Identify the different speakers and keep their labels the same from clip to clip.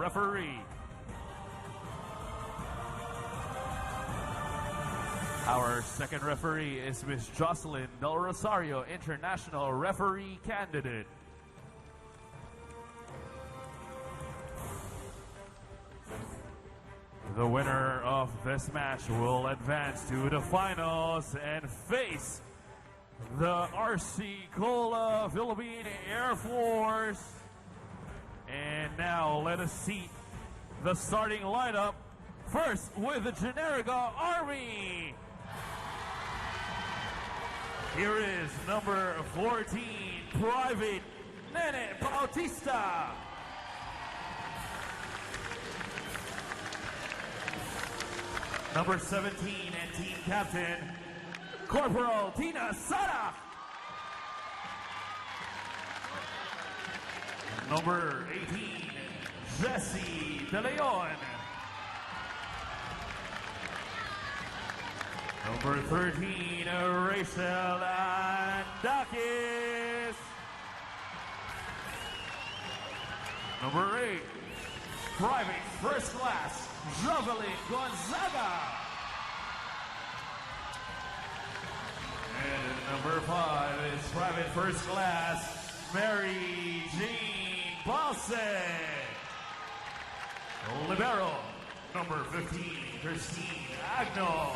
Speaker 1: referee. Our second referee is Ms. Jocelyn Del Rosario, international referee candidate. The winner of this match will advance to the finals and face the RC Cola Philippine Air Force. And now let us see the starting lineup. First with the Generika Army. Here is number 14, Private Nene Bautista. Number 17 and team captain, Corporal Tina Sara. Number 18, Jesse De Leon. Number 13, Rachel Andakis. Number 8, Private First Class, Jovelyn Gonzaga. And number 5 is Private First Class, Mary Jean Balse. Libero, number 15, Christine Agno.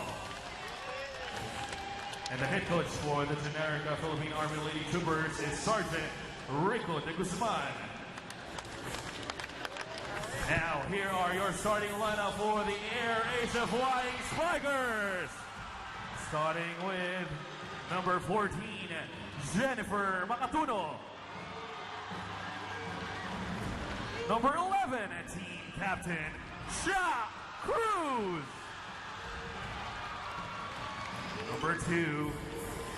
Speaker 1: And the head coach for the Generika Philippine Army Lady Troopers is Sergeant Rico de Guzman. Now, here are your starting lineup for the Air Asia Flying Spikers. Starting with number 14, Jennifer Macatuno. Number 11, team captain, Sha Cruz. Number 2,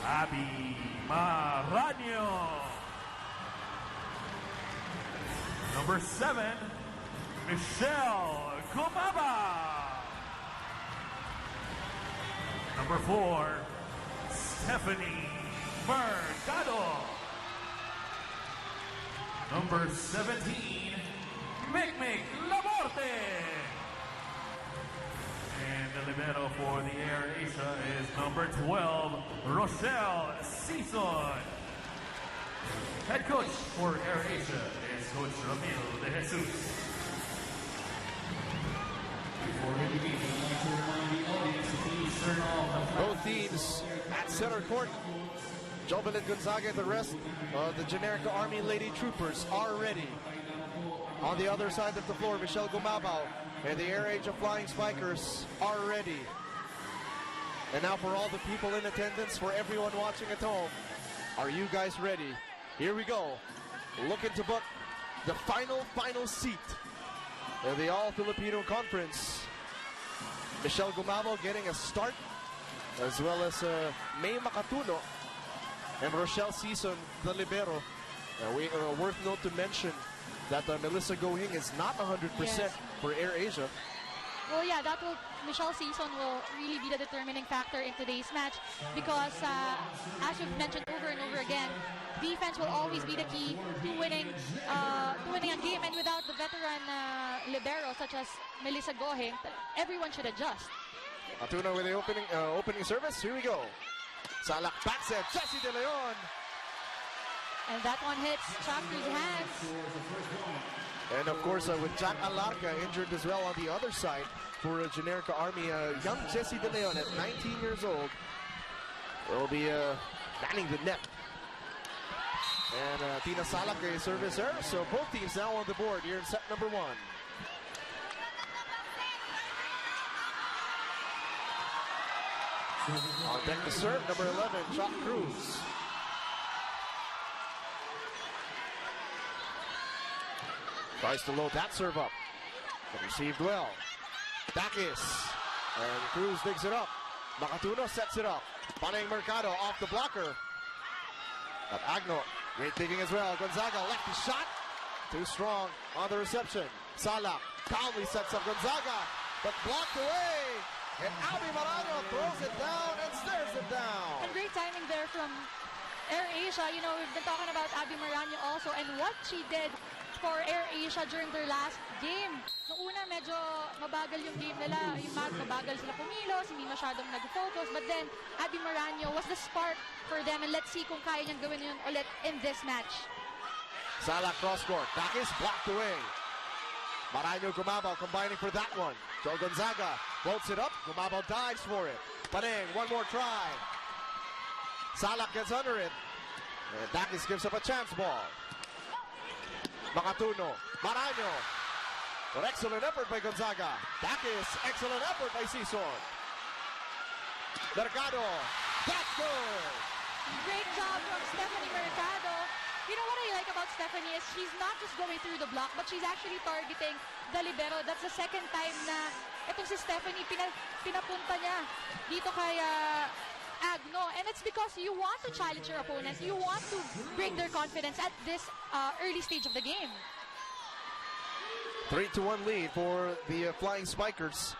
Speaker 1: Abby Marano. Number 7, Michelle Kumaba. Number 4, Stephanie Mercado. Number 17, Mick Laborte. And the libero for the Air Asia is number 12, Rochelle Season. Head coach for Air Asia is Coach Ramil De Jesus. Before we begin, I'd like to remind the audience to please turn off the
Speaker 2: both teams at center court. Jovelyn Gonzaga and the rest of the Generika Army Lady Troopers are ready. On the other side of the floor, Michelle Gumabao and the Air Asia Flying Spikers are ready. And now for all the people in attendance, for everyone watching at home, are you guys ready? Here we go. Looking to book the final seat in the All Filipino Conference. Michelle Gumabao getting a start, as well as May Macatuno and Rochelle Season, the libero. Worth note to mention that Melissa Gohing is not 100% for Air Asia.
Speaker 3: Well, yeah, Michelle Season will really be the determining factor in today's match because, as we've mentioned over and over again, defense will always be the key to winning a game. And without the veteran libero such as Melissa Gohing, everyone should adjust.
Speaker 2: Atuna with the opening service. Here we go. Salak back set, Jesse De Leon.
Speaker 3: And that one hits Chapter's hands.
Speaker 2: And of course, with Jack Alarca injured as well on the other side for Generika Army, young Jesse De Leon at 19 years old will be manning the net. And Tina Salak a service error, so both teams now on the board here in set number 1. On deck to serve, number 11, Chuck Cruz. Tries to load that serve up, but received well. Dakis, and Cruz digs it up. Macatuno sets it up. Panay Mercado off the blocker. But Agno, great digging as well. Gonzaga, lefty shot. Too strong on the reception. Sala calmly sets up Gonzaga, but blocked away. And Abby Marano throws it down and stares it down.
Speaker 3: And great timing there from Air Asia. You know, we've been talking about Abby Marano also, and what she did for Air Asia during their last game medyo mabagal yung game nila. Yung mabagal sila pumilos, hindi masyadong nag-focus. But then, Abby Marano was the spark for them. And let's see kung kaya niyang gawin yun ulit in this match.
Speaker 2: Salak cross-court. Takis blocked away. Marano Gumabaw combining for that one. Joe Gonzaga floats it up. Gumabaw dives for it. Paneng, one more try. Salak gets under it. And Takis gives up a chance ball. Makatuno. Marano. An excellent effort by Gonzaga. Takis, excellent effort by Sison. Mercado. That's good.
Speaker 3: Great job from Stephanie Mercado. You know what I like about Stephanie is she's not just going through the block, but she's actually targeting the libero. That's the second time na itong si Stephanie pinapunta niya dito kay Agno. And it's because you want to challenge your opponents. You want to bring their confidence at this early stage of the game.
Speaker 2: 3-1 lead for the Flying Spikers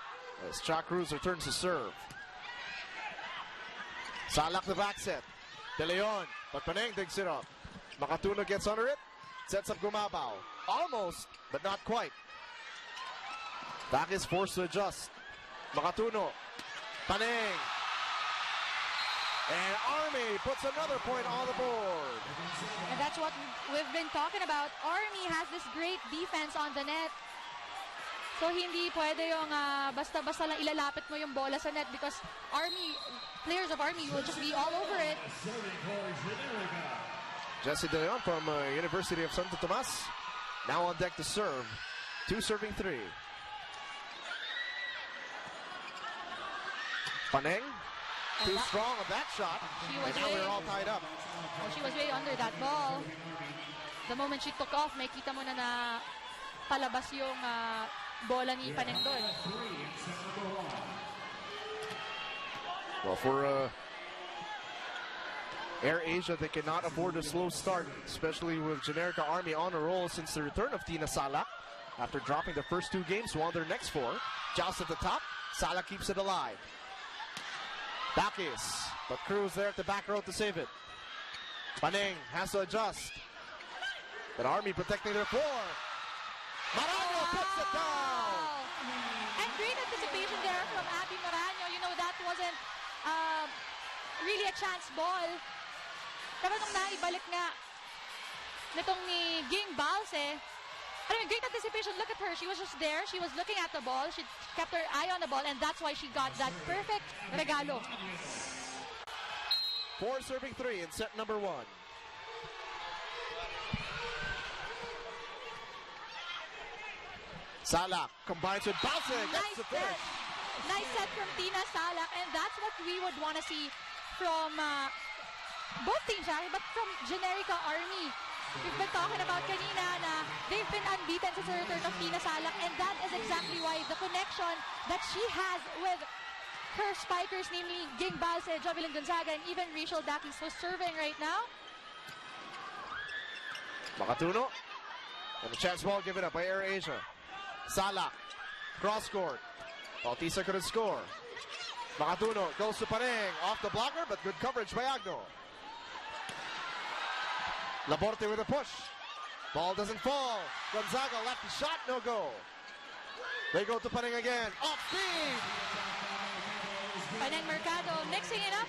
Speaker 2: as Chuck Cruz returns to serve. Salak the back set. De Leon, but Paneng digs it up. Makatuno gets under it, sets up Gumabaw. Almost, but not quite. Takis forced to adjust. Makatuno, Paneng. And Army puts another point on the board.
Speaker 3: And that's what we've been talking about. Army has this great defense on the net. So hindi pwede yung basta-basta lang ilalapit mo yung bola sa net because players of Army will just be all over it.
Speaker 2: Jesse De Leon from University of Santo Tomas now on deck to serve. 2 serving 3. Paneng. Too strong on that shot. And now we're all tied up.
Speaker 3: Oh, she was way under that ball. The moment she took off, may kita mo na palabas yung bola ni Paneng doon.
Speaker 2: Well, for Air Asia, they cannot afford a slow start, especially with Generika Army on a roll since the return of Tina Salak. After dropping the first 2 games, won their next 4. Joust at the top. Salak keeps it alive. Takis, but Cruz there at the back row to save it. Paneng has to adjust. But Army protecting their floor. Marano puts it down.
Speaker 3: And great anticipation there from Abby Marano. You know, that wasn't really a chance ball. Pero nung naibalik nga nitong ni Ging Balse, great anticipation. Look at her. She was just there. She was looking at the ball. She kept her eye on the ball, and that's why she got that perfect regalo.
Speaker 2: 4 serving 3 in set number 1. Salak combines with Balse.
Speaker 3: Nice set. Nice set from Tina Salak, and that's what we would want to see from both teams, but from Generika Army. We've been talking about kanina na they've been unbeaten since the return of Tina Salak, and that is exactly why the connection that she has with her spikers, namely Ging Balse, Jovelyn Gonzaga, and even Rachel Dakis, who's serving right now.
Speaker 2: Makatuno. And the chance ball given up by Air Asia. Salak. Cross court. Bautista couldn't score. Makatuno goes to Paneng. Off the blocker, but good coverage by Agno. Laborte with a push. Ball doesn't fall. Gonzaga left the shot, no go. They go to Paneng again. Off speed.
Speaker 3: Paneng Mercado mixing it up.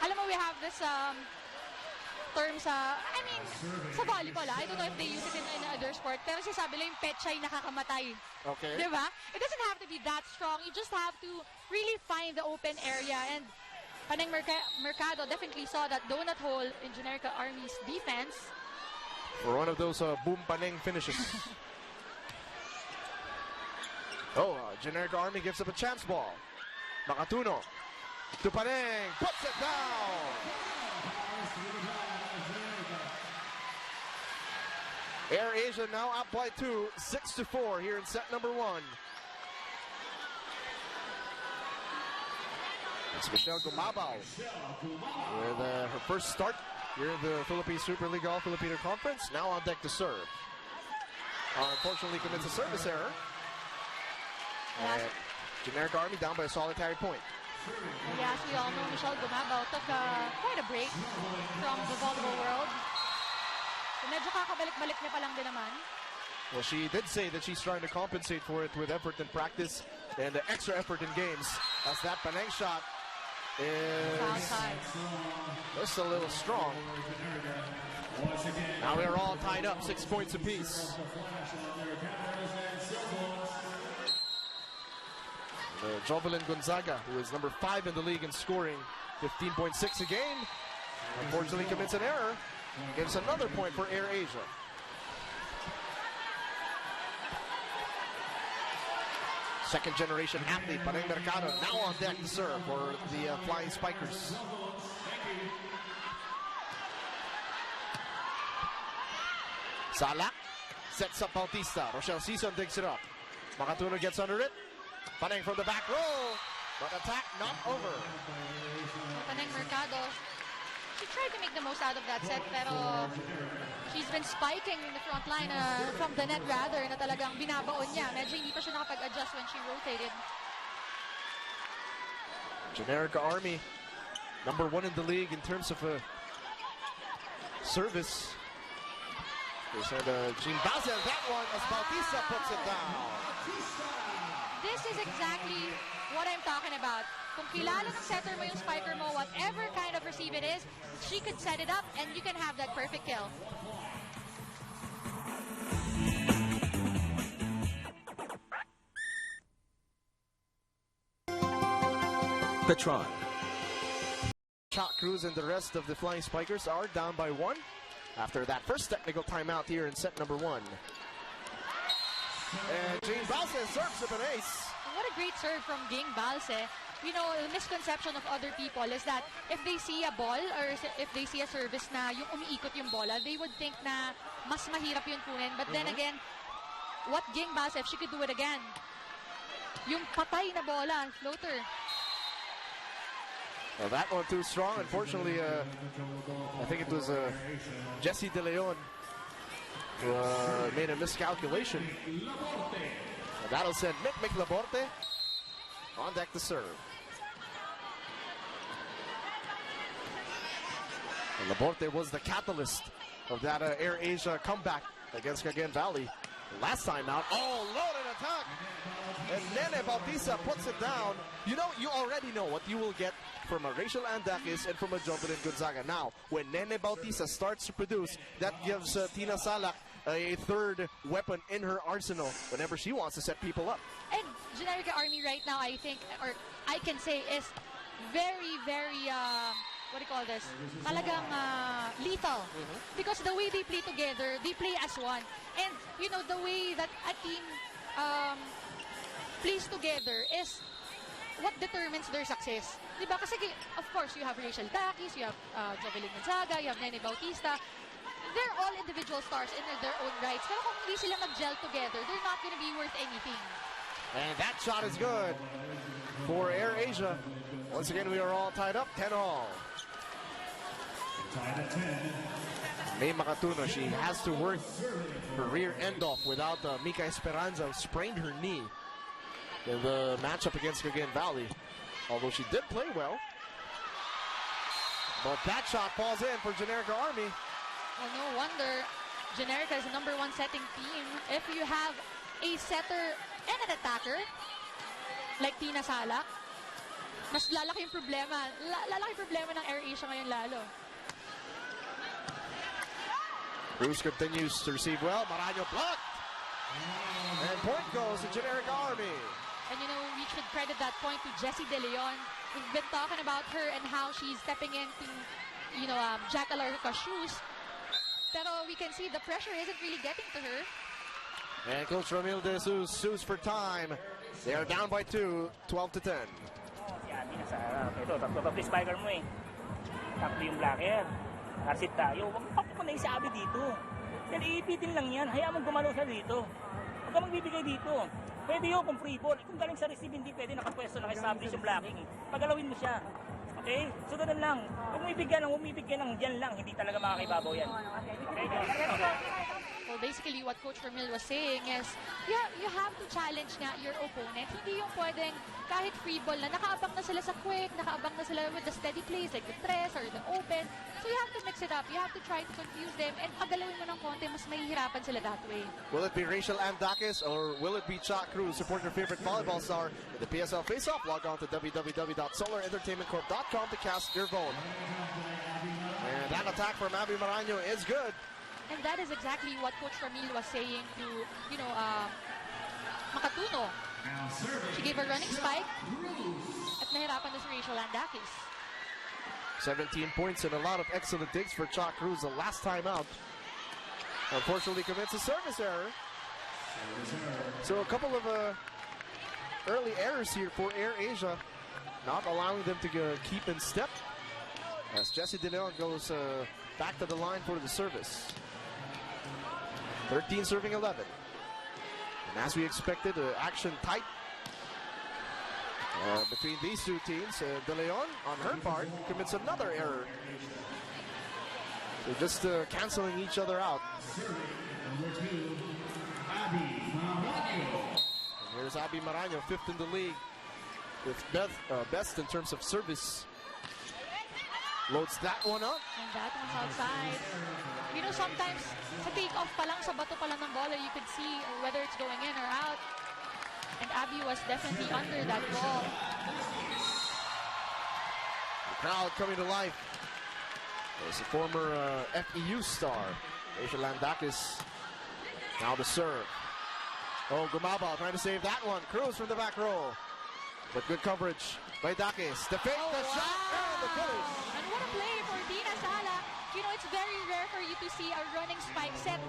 Speaker 3: Alam mo, we have this term sa volleyball. I don't know if they use it in other sport. Pero sinasabi lang yung pechay nakakamatay.
Speaker 2: Okay.
Speaker 3: Diba? It doesn't have to be that strong. You just have to really find the open area. And Paneng Mercado definitely saw that donut hole in Generika Army's defense.
Speaker 2: For one of those boom Paneng finishes. Generika Army gives up a chance ball. Makatuno to Paneng, puts it down. Air Asia now up by 2, 6-4 here in set number 1. It's Michelle Gumabaw with her first start here in the Philippine Superliga All Filipino Conference. Now on deck to serve. Unfortunately commits a service error. And Generika Army down by a solitary point.
Speaker 3: Yes, we all know Michelle Gumabaw took quite a break from the volleyball world. So medyo kakabalik-balik niya pa lang din naman.
Speaker 2: Well, she did say that she's trying to compensate for it with effort in practice and extra effort in games. As that Paneng shot is just a little strong. Now we're all tied up, 6 points apiece. Jovelyn Gonzaga, who is number 5 in the league in scoring, 15.6 a game, unfortunately commits an error, gives another point for Air Asia. Second generation athlete, Paneng Mercado, now on deck to serve for the Flying Spikers. Salak sets up Bautista. Rochelle Sison digs it up. Makatuno gets under it. Paneng from the back row, but attack not over.
Speaker 3: Paneng Mercado, she tried to make the most out of that set, pero she's been spiking in the front line, from the net rather, na talagang binabaon niya. Medyo hindi pa siya nakapag-adjust when she rotated.
Speaker 2: Generika Army, number 1 in the league in terms of service. They said Jean Basel, that one, as Bautista puts it down.
Speaker 3: This is exactly what I'm talking about. Kung kilala ng setter mo yung spiker mo, whatever kind of receive it is, she could set it up and you can have that perfect kill.
Speaker 4: Petron.
Speaker 2: Shot Cruz and the rest of the Flying Spikers are down by 1 after that first technical timeout here in set number 1. And Jean Balse serves up an ace.
Speaker 3: What a great serve from Ging Balse. You know, the misconception of other people is that if they see a ball or if they see a service na yung umiikot yung bola, they would think na mas mahirap yun kunin. But then again, what Ging Balse, if she could do it again, yung patay na bola, floater.
Speaker 2: Well, that one too strong. Unfortunately, I think it was Jessie De Leon who made a miscalculation. And that'll send Mick Laborte on deck to serve. And Laborte was the catalyst of that Air Asia comeback against Cagayan Valley. Last time out, loaded attack! And Nene Bautista puts it down. You know, you already know what you will get from a Rachel Andakis and from a Jovelyn Gonzaga. Now, when Nene Bautista starts to produce, that gives Tina Salak a third weapon in her arsenal whenever she wants to set people up.
Speaker 3: And Generika Army right now, I think, or I can say, is very, very, what do you call this? Talagang lethal. Because the way they play together, they play as one. And, you know, the way that a team plays together is what determines their success. Diba? Kasi, of course, you have Rachel Dakis, you have Jovelyn Gonzaga, you have Nene Bautista. They're all individual stars in their own rights. Pero kung hindi sila mag-gel together, they're not going to be worth anything. And
Speaker 2: that shot is good for Air Asia. Once again, we are all tied up, 10-all. May Makatuno, she has to work her rear end off without Mika Esperanza, who sprained her knee in the matchup against Cagayan Valley. Although she did play well. But that shot falls in for Generika Army.
Speaker 3: Well, no wonder Generika is the #1 setting team. If you have a setter and an attacker, like Tina Salak, mas lalaki yung problema. Lalaki yung problema ng Air Asia ngayon lalo.
Speaker 2: Cruz continues to receive well. Maraño blocked. And point goes to Generika Army.
Speaker 3: And you know, we should credit that point to Jessie De Leon. We've been talking about her and how she's stepping into, you know, Jack Alarca's shoes. Pero we can see the pressure isn't really getting to her.
Speaker 2: And Coach Ramil De Jesus sues for time. They are down by 2, 12-10.
Speaker 5: Ito, tatlo pa spiker mo eh. Tatlo yung blacker. Karsit tayo. Huwag mo na isabi dito. Dahil iipitin lang yan. Hayaan mong gumalaw siya dito. Huwag ka magbibigay dito. Pwede yun kung free ball. Kung galing sa receive, hindi pwede nakapwesto lang establish yung blocking. Pagalawin mo siya. Okay? So ganun lang. Huwag mo ibigyan ng dyan lang. Hindi talaga makakaibabaw yan. Okay?
Speaker 3: Well, So basically what Coach Ramil was saying is, yeah, you have to challenge nga your opponent. Hindi yung pwedeng kahit free ball na nakaabang na sila sa quick, nakaabang na sila with the steady plays like the press or the open. So you have to mix it up. You have to try to confuse them, and pagalawin mo ng konti, mas mahihirapan sila that way.
Speaker 2: Will it be Rachel Andakis or will it be Chuck Cruz? Support your favorite volleyball star in the PSL Face-Off. Log on to www.solarentertainmentcorp.com to cast your vote. And that attack from Abby Maraño is good.
Speaker 3: And that is exactly what Coach Ramil was saying to, Makatuno. She gave a running spike at nahirapan na si Rachel Andakis.
Speaker 2: 17 points and a lot of excellent digs for Chuck Cruz the last time out. Unfortunately commits a service error. So a couple of early errors here for AirAsia, not allowing them to keep in step. As Jessie De Leon goes back to the line for the service. 13 serving 11. And as we expected, action tight between these two teams. De Leon, on her part, commits another error. They're just canceling each other out. And here's Abby Maraño, 5th in the league, with best in terms of service. Loads that one up.
Speaker 3: And that one's outside. Sometimes sa take-off pa lang, sa bato pa lang ng bola, you could see whether it's going in or out. And Abby was definitely under that ball.
Speaker 2: The crowd coming to life. There's a former FEU star, Rachel Andakis, now to serve. Oh, Gumabao trying to save that one. Cruz from the back row. But good coverage by Dakis. The fake, the shot, and the finish.
Speaker 3: And what a play for Tina Sala. It's very rare for you to see a running spike set,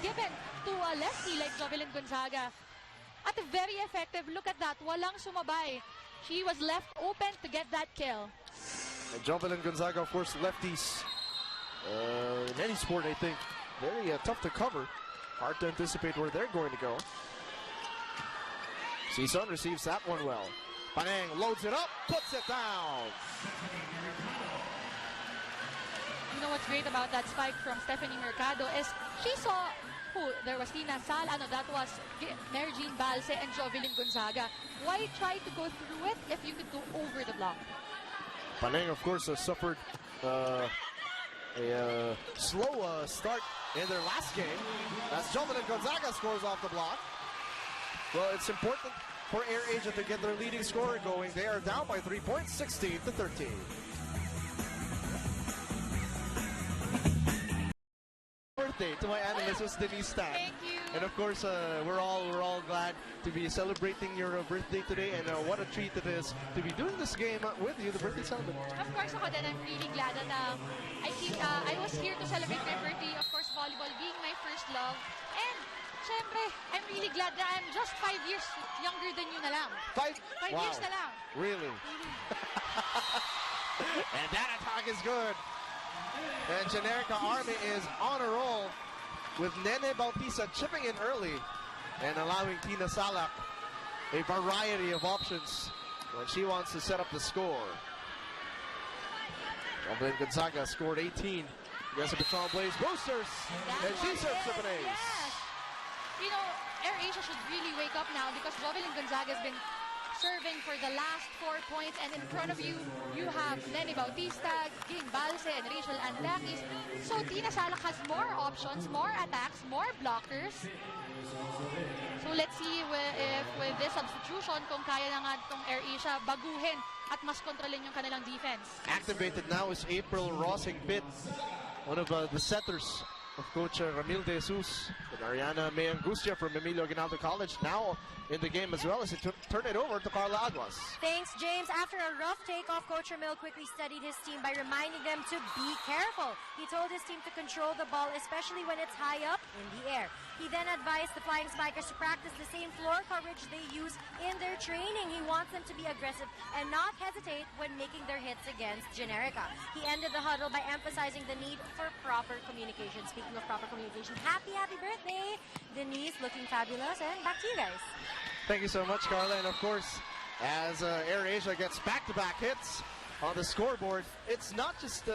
Speaker 3: given to a lefty like Jovelyn Gonzaga. At very effective. Look at that. Walang sumabay. She was left open to get that kill.
Speaker 2: And Jovelyn Gonzaga, of course, lefties in any sport, I think, very tough to cover. Hard to anticipate where they're going to go. Sison receives that one well. Panang loads it up, puts it down.
Speaker 3: You know what's great about that spike from Stephanie Mercado is she saw there was Tina Sal, that was Mary Jean Balse and Jovelyn Gonzaga. Why try to go through it if you could go over the block?
Speaker 2: Panang, of course, suffered a slow start in their last game as Jovelyn Gonzaga scores off the block. Well, it's important for AirAsia to get their leading scorer going. They are down by 3 points, 16-13. Birthday to my analyst was Denise Tan.
Speaker 3: Thank you.
Speaker 2: And of course, we're all glad to be celebrating your birthday today, and what a treat it is to be doing this game with you, the birthday celebration.
Speaker 3: Of course, ako din, I'm really glad that I was here to celebrate my birthday. Of course, volleyball being my first love. And syempre, I'm really glad that I'm just 5 years younger than you na lang. 5
Speaker 2: wow.
Speaker 3: years na lang.
Speaker 2: Really? And that attack is good. And Generika Army is on a roll with Nene Bautista chipping in early and allowing Tina Salak a variety of options when she wants to set up the score. Jovelyn Gonzaga scored 18 against the Baton Blaze Boosters, and she serves up an ace.
Speaker 3: Yes. AirAsia should really wake up now because Jovelyn Gonzaga has been serving for the last 4 points, and in front of you, you have Nene Bautista, Ging Balse, and Rachel Andakis. So Tina Salak has more options, more attacks, more blockers. So let's see if with this substitution, kung kaya na nga itong AirAsia baguhin at mas kontrolin yung kanilang defense.
Speaker 2: Activated now is April Rossing-Pitt, one of the setters of Coach Ramil De Jesus, and Ariana May Angustia from Emilio Aguinaldo College now in the game as well as he turn it over to Carla Aguas.
Speaker 6: Thanks, James. After a rough takeoff, Coach Ramil quickly studied his team by reminding them to be careful. He told his team to control the ball, especially when it's high up in the air. He then advised the Flying Spikers to practice the same floor coverage they use in their training. He wants them to be aggressive and not hesitate when making their hits against Generika. He ended the huddle by emphasizing the need for proper communication. Speaking of proper communication, happy birthday, Denise, looking fabulous, and back to you guys.
Speaker 2: Thank you so much, Carla. And of course, as AirAsia gets back-to-back hits, on the scoreboard. It's not just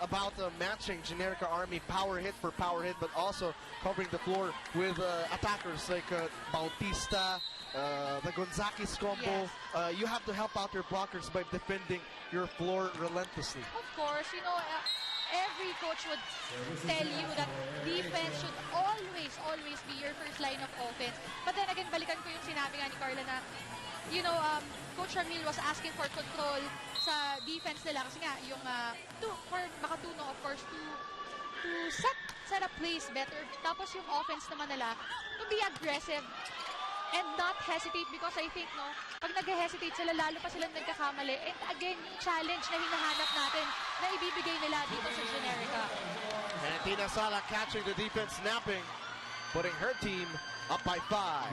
Speaker 2: about matching Generika Army power hit for power hit, but also covering the floor with attackers like Bautista, the Gonzakis combo.
Speaker 3: Yes.
Speaker 2: You have to help out your blockers by defending your floor relentlessly.
Speaker 3: Of course, you know, every coach would tell you that defense should always be your first line of offense. But then again, balikan ko yung sinabi nga ni Carla na, you know, Coach Ramil was asking for control sa defense nila kasi nga yung for makatulong, of course, to set up plays better. Tapos yung offense naman nila to be aggressive and not hesitate, because I think, no, pag nag-hesitate sila, lalo pa silang nagkakamali. And again, yung challenge na hinahanap natin na ibibigay nila dito sa Generika.
Speaker 2: And Tina Sala catching the defense napping, putting her team up by 5.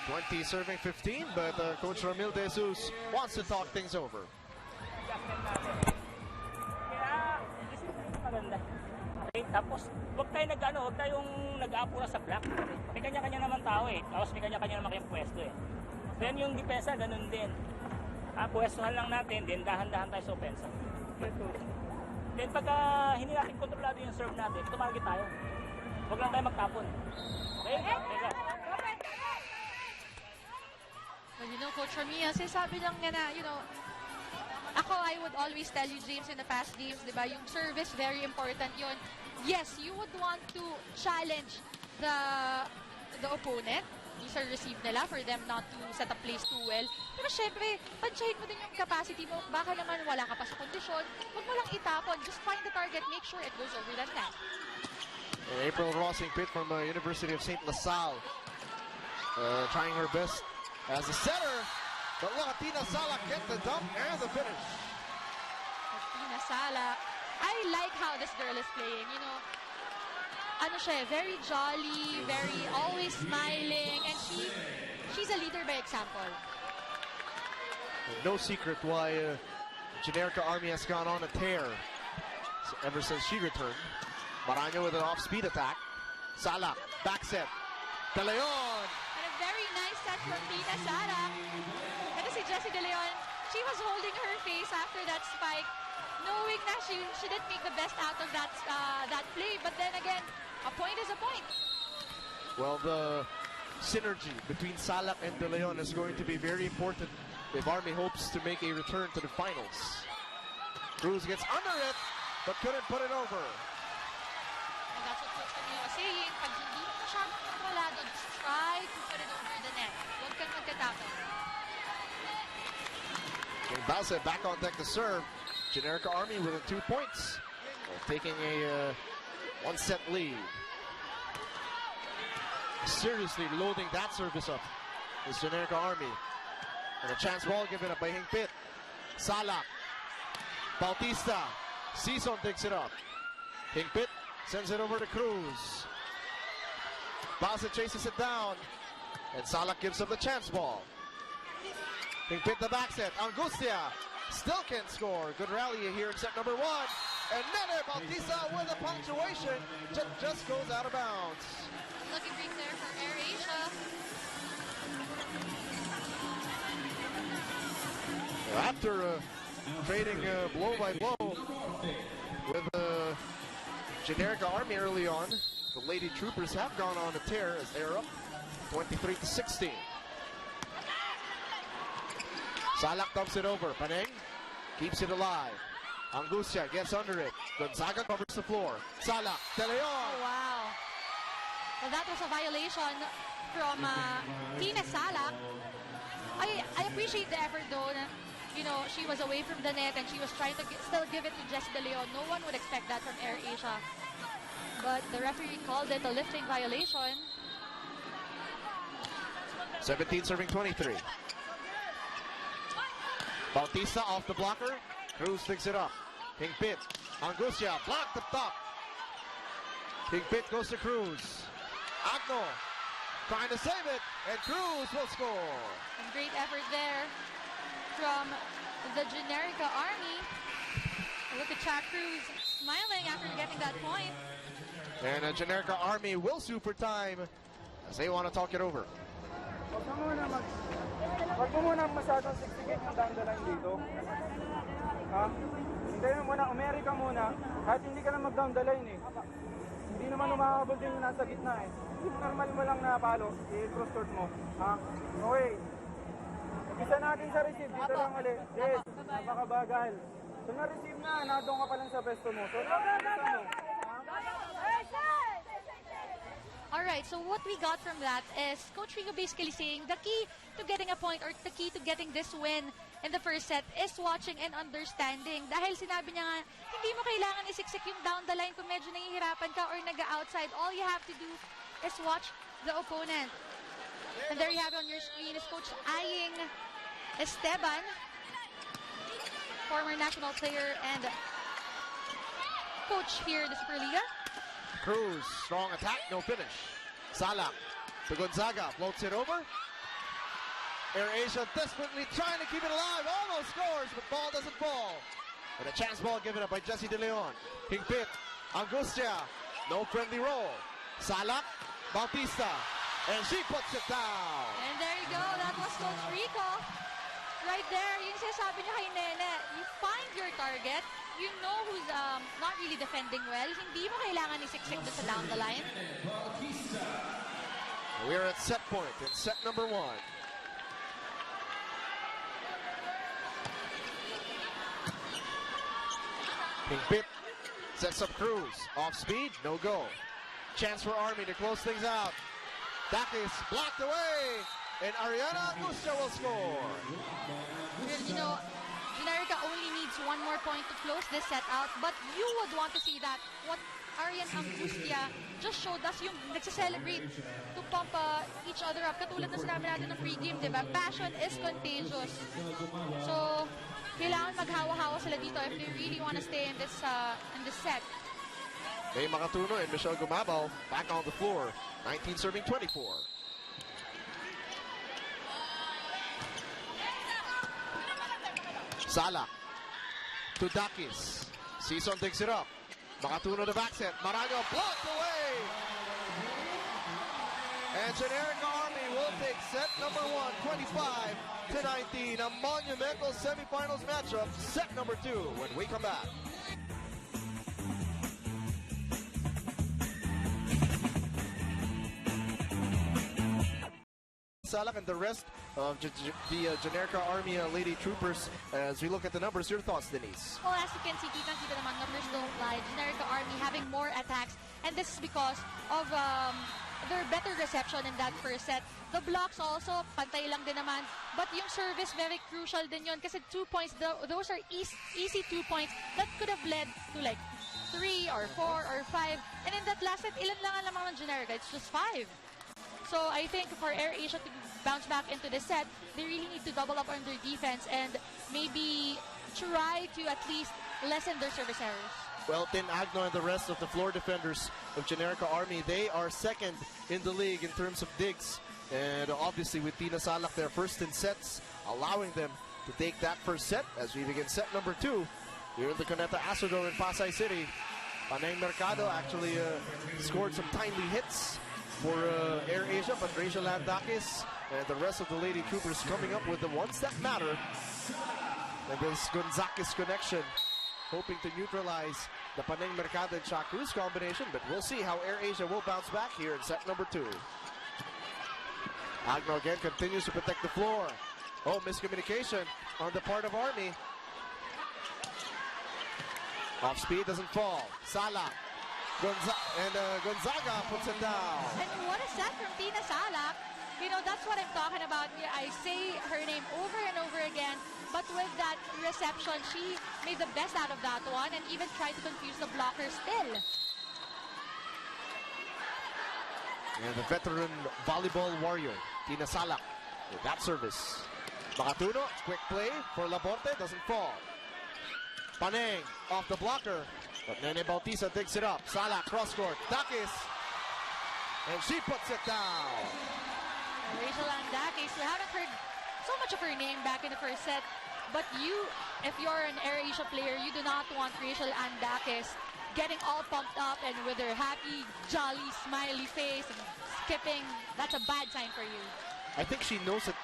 Speaker 2: 20 serving 15, but Coach Ramil De Jesus wants to talk things over.
Speaker 5: Kaya, isipin mo maganda. Okay, tapos, huwag tayong nag-aapura sa block. May kanya-kanya naman tao eh. Tapos may kanya-kanya naman kayong pwesto eh. Then yung depensa, ganun din. Pwestuhan lang natin, then dahan-dahan tayo sa opensa. Then pagka hindi natin kontrolado yung serve natin, tumarget tayo. Huwag lang tayo magtapon. Okay?
Speaker 3: Well, you know, Coach Ramia, sabi lang nga na, you know, I would always tell you, James, in the past games, di ba, yung service, very important yun. Yes, you would want to challenge the opponent, yung receive nila, for them not to set up plays too well. Pero syempre, pansyahin mo din yung capacity mo. Baka naman wala ka pa sa kondisyon. Huwag mo lang itapon. Just find the target, make sure it goes over the net.
Speaker 2: April Rossing Pitt from University of St. LaSalle, trying her best as a setter. But look at Tina Sala get the dump and the finish.
Speaker 3: Tina Sala, I like how this girl is playing. You know, ano siya, very jolly, very always smiling, and she's a leader by example.
Speaker 2: No secret why Generika Army has gone on a tear ever since she returned. Maraño with an off-speed attack. Sala, back set. De Leon.
Speaker 3: And a very nice set from Tina Sala. Ito si Jessie De Leon, she was holding her face after that spike, knowing that she didn't make the best out of that play. But then again, a point is a point.
Speaker 2: Well, the synergy between Salak and De Leon is going to be very important if Army hopes to make a return to the finals. Cruz gets under it, but couldn't put it over.
Speaker 3: And that's what Coach Camilo was saying. Pag hindi mo masyadong kontrolado, just try to put it over the net. Huwag kang magkatapon.
Speaker 2: Balsa back on deck to serve. Generika Army within 2 points, taking a one-set lead. Seriously loading that service up is Generika Army. And a chance ball given up by Hingpit. Sala, Bautista, Sison takes it up. Hingpit sends it over to Cruz. Balsa chases it down, and Sala gives up the chance ball. Hingpit the back set. Angustia still can't score. Good rally here in set number 1. And Nene Bautista with a punctuation just goes out of bounds.
Speaker 3: Looking break there for AirAsia.
Speaker 2: After trading blow by blow with Generika Army early on, the Lady Troopers have gone on a tear as they're up 23-16. Salak dumps it over. Paneng keeps it alive. Angustia gets under it. Gonzaga covers the floor. Salak, De Leon.
Speaker 3: Oh, wow. Well, that was a violation from Tina Salak. I appreciate the effort though. You know, she was away from the net and she was trying to still give it to Jessie De Leon. No one would expect that from AirAsia. But the referee called it a lifting violation.
Speaker 2: 17 serving 23. Bautista off the blocker. Cruz picks it up. Hingpit. Angustia blocked up top. Hingpit goes to Cruz. Agno trying to save it, and Cruz will score.
Speaker 3: And great effort there from the Generika Army. Look at Chad Cruz smiling after getting that point.
Speaker 2: And Generika Army will super time as they want to talk it over.
Speaker 7: Huwag mo muna masyadong siksikin yung down the line dito. Ha? Hintayin mo muna, umeri ka muna. Kahit hindi ka na mag-down the line eh. Hindi naman umahabol din yung nasa gitna eh. Normal mo lang na palo, i-cross court mo. Ha? Okay. Isa natin sa receive, dito lang ulit. Yes, napakabagal. So na-receive na, nadong ka pa lang sa pesto mo. So nakakita mo.
Speaker 3: Alright, so what we got from that is Coach Rico basically saying the key to getting a point or the key to getting this win in the first set is watching and understanding. Dahil sinabi niya nga, hindi mo kailangan isiksik yung down the line kung medyo nahihirapan ka or nag-outside. All you have to do is watch the opponent. And there you have it on your screen is Coach eyeing Esteban, former national player and coach here in the Superliga.
Speaker 2: Cruz, strong attack, no finish. Salah to Gonzaga, floats it over. AirAsia desperately trying to keep it alive, almost scores, but ball doesn't fall. And a chance ball given up by Jesse De Leon. Hingpit, Angustia, no friendly roll. Salah, Bautista, and she puts it down.
Speaker 3: And there you go, that was Coach Rico. Right there, yung sinasabi niya kay Nene, you find your target, you know who's not really defending well, hindi mo kailangan isiksik doon sa down the line.
Speaker 2: We're at set point in set number 1. Hingpit sets up Cruz, off speed, no go. Chance for Army to close things out. Dakis blocked away, and Ariana Angustia will score.
Speaker 3: You know, Generika only needs one more point to close this set out, but you would want to see that. What Arian Angustia just showed us yung nagsa-celebrate to pump each other up. Katulad na sinabi natin ng pregame, di ba? Passion is contagious. So, kailangan maghawa-hawa sila dito if they really want to stay in this set.
Speaker 2: May Makatuno and Michelle Gumabaw back on the floor. 19 serving 24. Salah to Dakis. Season digs it up. Makatuno to back set. Maranyo blocked away. And Generika Army will take set number 1, 25-19. A monumental semifinals matchup. Set number 2 when we come back. Salak and the rest of the Generika Army Lady Troopers. As we look at the numbers, your thoughts, Denise?
Speaker 3: Well, as you can see, kita-kita naman, numbers don't lie. Generika Army having more attacks, and this is because of their better reception in that first set. The blocks also, pantay lang din naman. But yung service, very crucial din yun. Kasi 2 points, those are easy 2 points that could have led to like 3 or 4 or 5. And in that last set, ilan lang ang lamang ng Generika? It's just 5. So I think for AirAsia to bounce back into the set, they really need to double up on their defense and maybe try to at least lessen their service errors.
Speaker 2: Well, Tin Agno and the rest of the floor defenders of Generika Army, they are second in the league in terms of digs. And obviously with Tina Salak, they're first in sets, allowing them to take that first set as we begin set number 2 here in the Cuneta Asador in Pasay City. Panay Mercado actually scored some timely hits for AirAsia, but Rachel Landakis and the rest of the Lady Troopers coming up with the ones that matter. And this Gonzakis connection, hoping to neutralize the Panay Mercado and Shaq Cruz combination, but we'll see how AirAsia will bounce back here in set number 2. Agno again continues to protect the floor. Oh, miscommunication on the part of Army. Off speed, doesn't fall. Salah. Gonzaga puts it down.
Speaker 3: And what a set from Tina Salak. You know, that's what I'm talking about. I say her name over and over again, but with that reception, she made the best out of that one and even tried to confuse the blocker still.
Speaker 2: And the veteran volleyball warrior, Tina Salak, with that service. Makatuno, quick play for Laborte, doesn't fall. Paneng off the blocker, but Nene Bautista digs it up. Salak, cross court, Dakis, and she puts it down.
Speaker 3: Rachel Andakis, we haven't heard so much of her name back in the first set, but you, if you're an AirAsia player, you do not want Rachel Andakis getting all pumped up and with her happy, jolly, smiley face and skipping. That's a bad sign for you.
Speaker 2: I think she knows that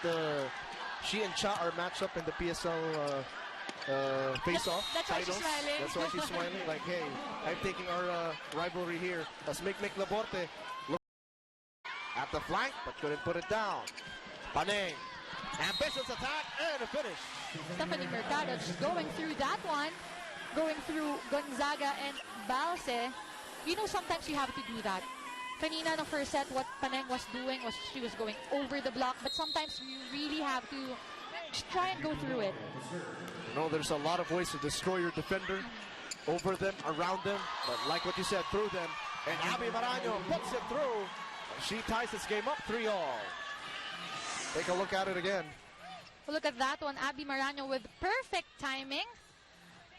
Speaker 2: She and Cha are matched up in the PSL face-off
Speaker 3: That's why she's
Speaker 2: titles.
Speaker 3: smiling.
Speaker 2: That's why she's smiling. Like, hey, I'm taking our rivalry here. As Mick Laborte look at the flank, but couldn't put it down. Paneng, ambitious attack and a finish.
Speaker 3: Stephanie Mercado just going through that one, going through Gonzaga and Balse. You know, sometimes you have to do that. Kanina, no first set, what Paneng was doing was she was going over the block, but sometimes you really have to just try and go through it.
Speaker 2: You know, there's a lot of ways to destroy your defender, over them, around them, but like what you said, through them. And Abby Maraño puts it through. She ties this game up 3-3. Take a look at it again.
Speaker 3: Look at that one, Abby Maraño with perfect timing.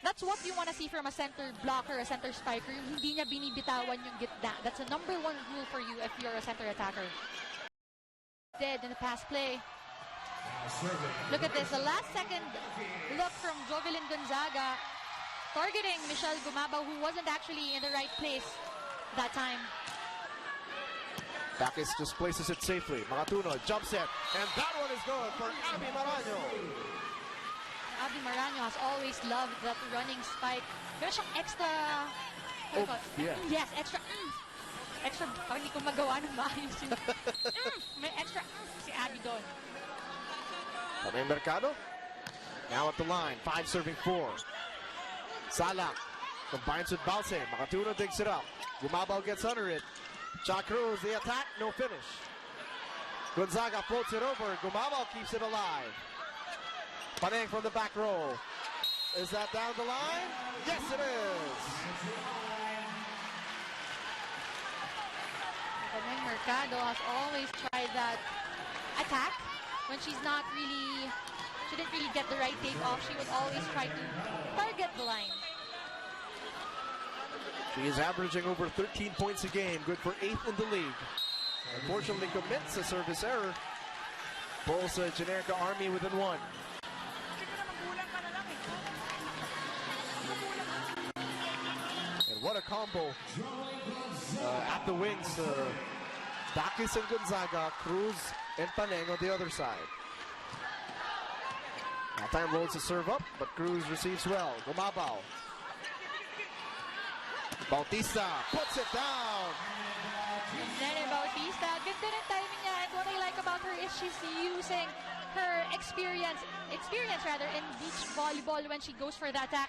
Speaker 3: That's what you want to see from a center blocker, a center spiker. Yung hindi niya binibitawan yung gitna. That's a #1 rule for you if you're a center attacker. Did in the pass play. Look at this, the last second look from Jovelyn Gonzaga targeting Michelle Gumabaw, who wasn't actually in the right place that time.
Speaker 2: Dakis just places it safely. Makatuno, jump set, and that one is good for Abby Maraño.
Speaker 3: Abby Maraño has always loved that running spike. Meron siyang extra...
Speaker 2: yeah.
Speaker 3: Yes, extra... Extra... Parang hindi ko magawa ng maayos yun. May extra... si Abby doon.
Speaker 2: Paneng Mercado. Now at the line. 5 serving 4. Salak combines with Balse. Makatuno digs it up. Gumabaw gets under it. Cha Cruz, the attack, no finish. Gonzaga floats it over. Gumabaw keeps it alive. Paneng from the back row. Is that down the line? Yes, it is.
Speaker 3: Paneng Mercado has always tried that attack when she's not really, she didn't really get the right take off. She would always try to target the line.
Speaker 2: She is averaging over 13 points a game, good for 8th in the league. Unfortunately commits a service error. Pulls Generica Army within 1. And what a combo at the wings. Dakis and Gonzaga, Cruz and Paneng on the other side. That time loads the serve up, but Cruz receives well. Gumabaw. Bautista puts it down.
Speaker 3: Nene Bautista, ganda rin timing niya. And what I like about her is she's using her experience in beach volleyball when she goes for the attack.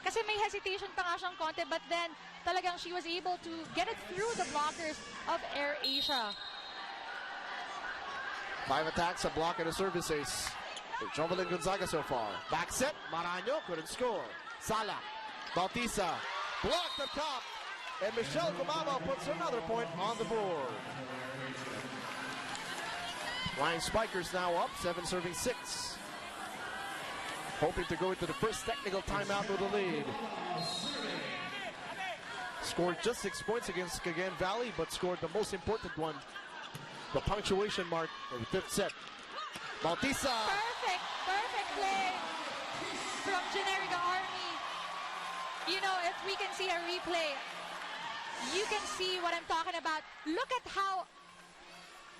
Speaker 3: Kasi may hesitation pa nga siyang konti, but then talagang she was able to get it through the blockers of Air Asia.
Speaker 2: 5 attacks, a block, and a service ace for Jovelyn Gonzaga so far. Back set, Maraño couldn't score. Salak, Bautista, blocked up top, and Michelle Gumabaw puts another point on the board. Flying Spikers now up, 7 serving 6. Hoping to go into the first technical timeout with a lead. Scored just 6 points against Cagayan Valley, but scored the most important one, the punctuation mark in the 5th set. Bautista.
Speaker 3: Perfect play from Generika Army. You know, if we can see a replay, you can see what I'm talking about. Look at how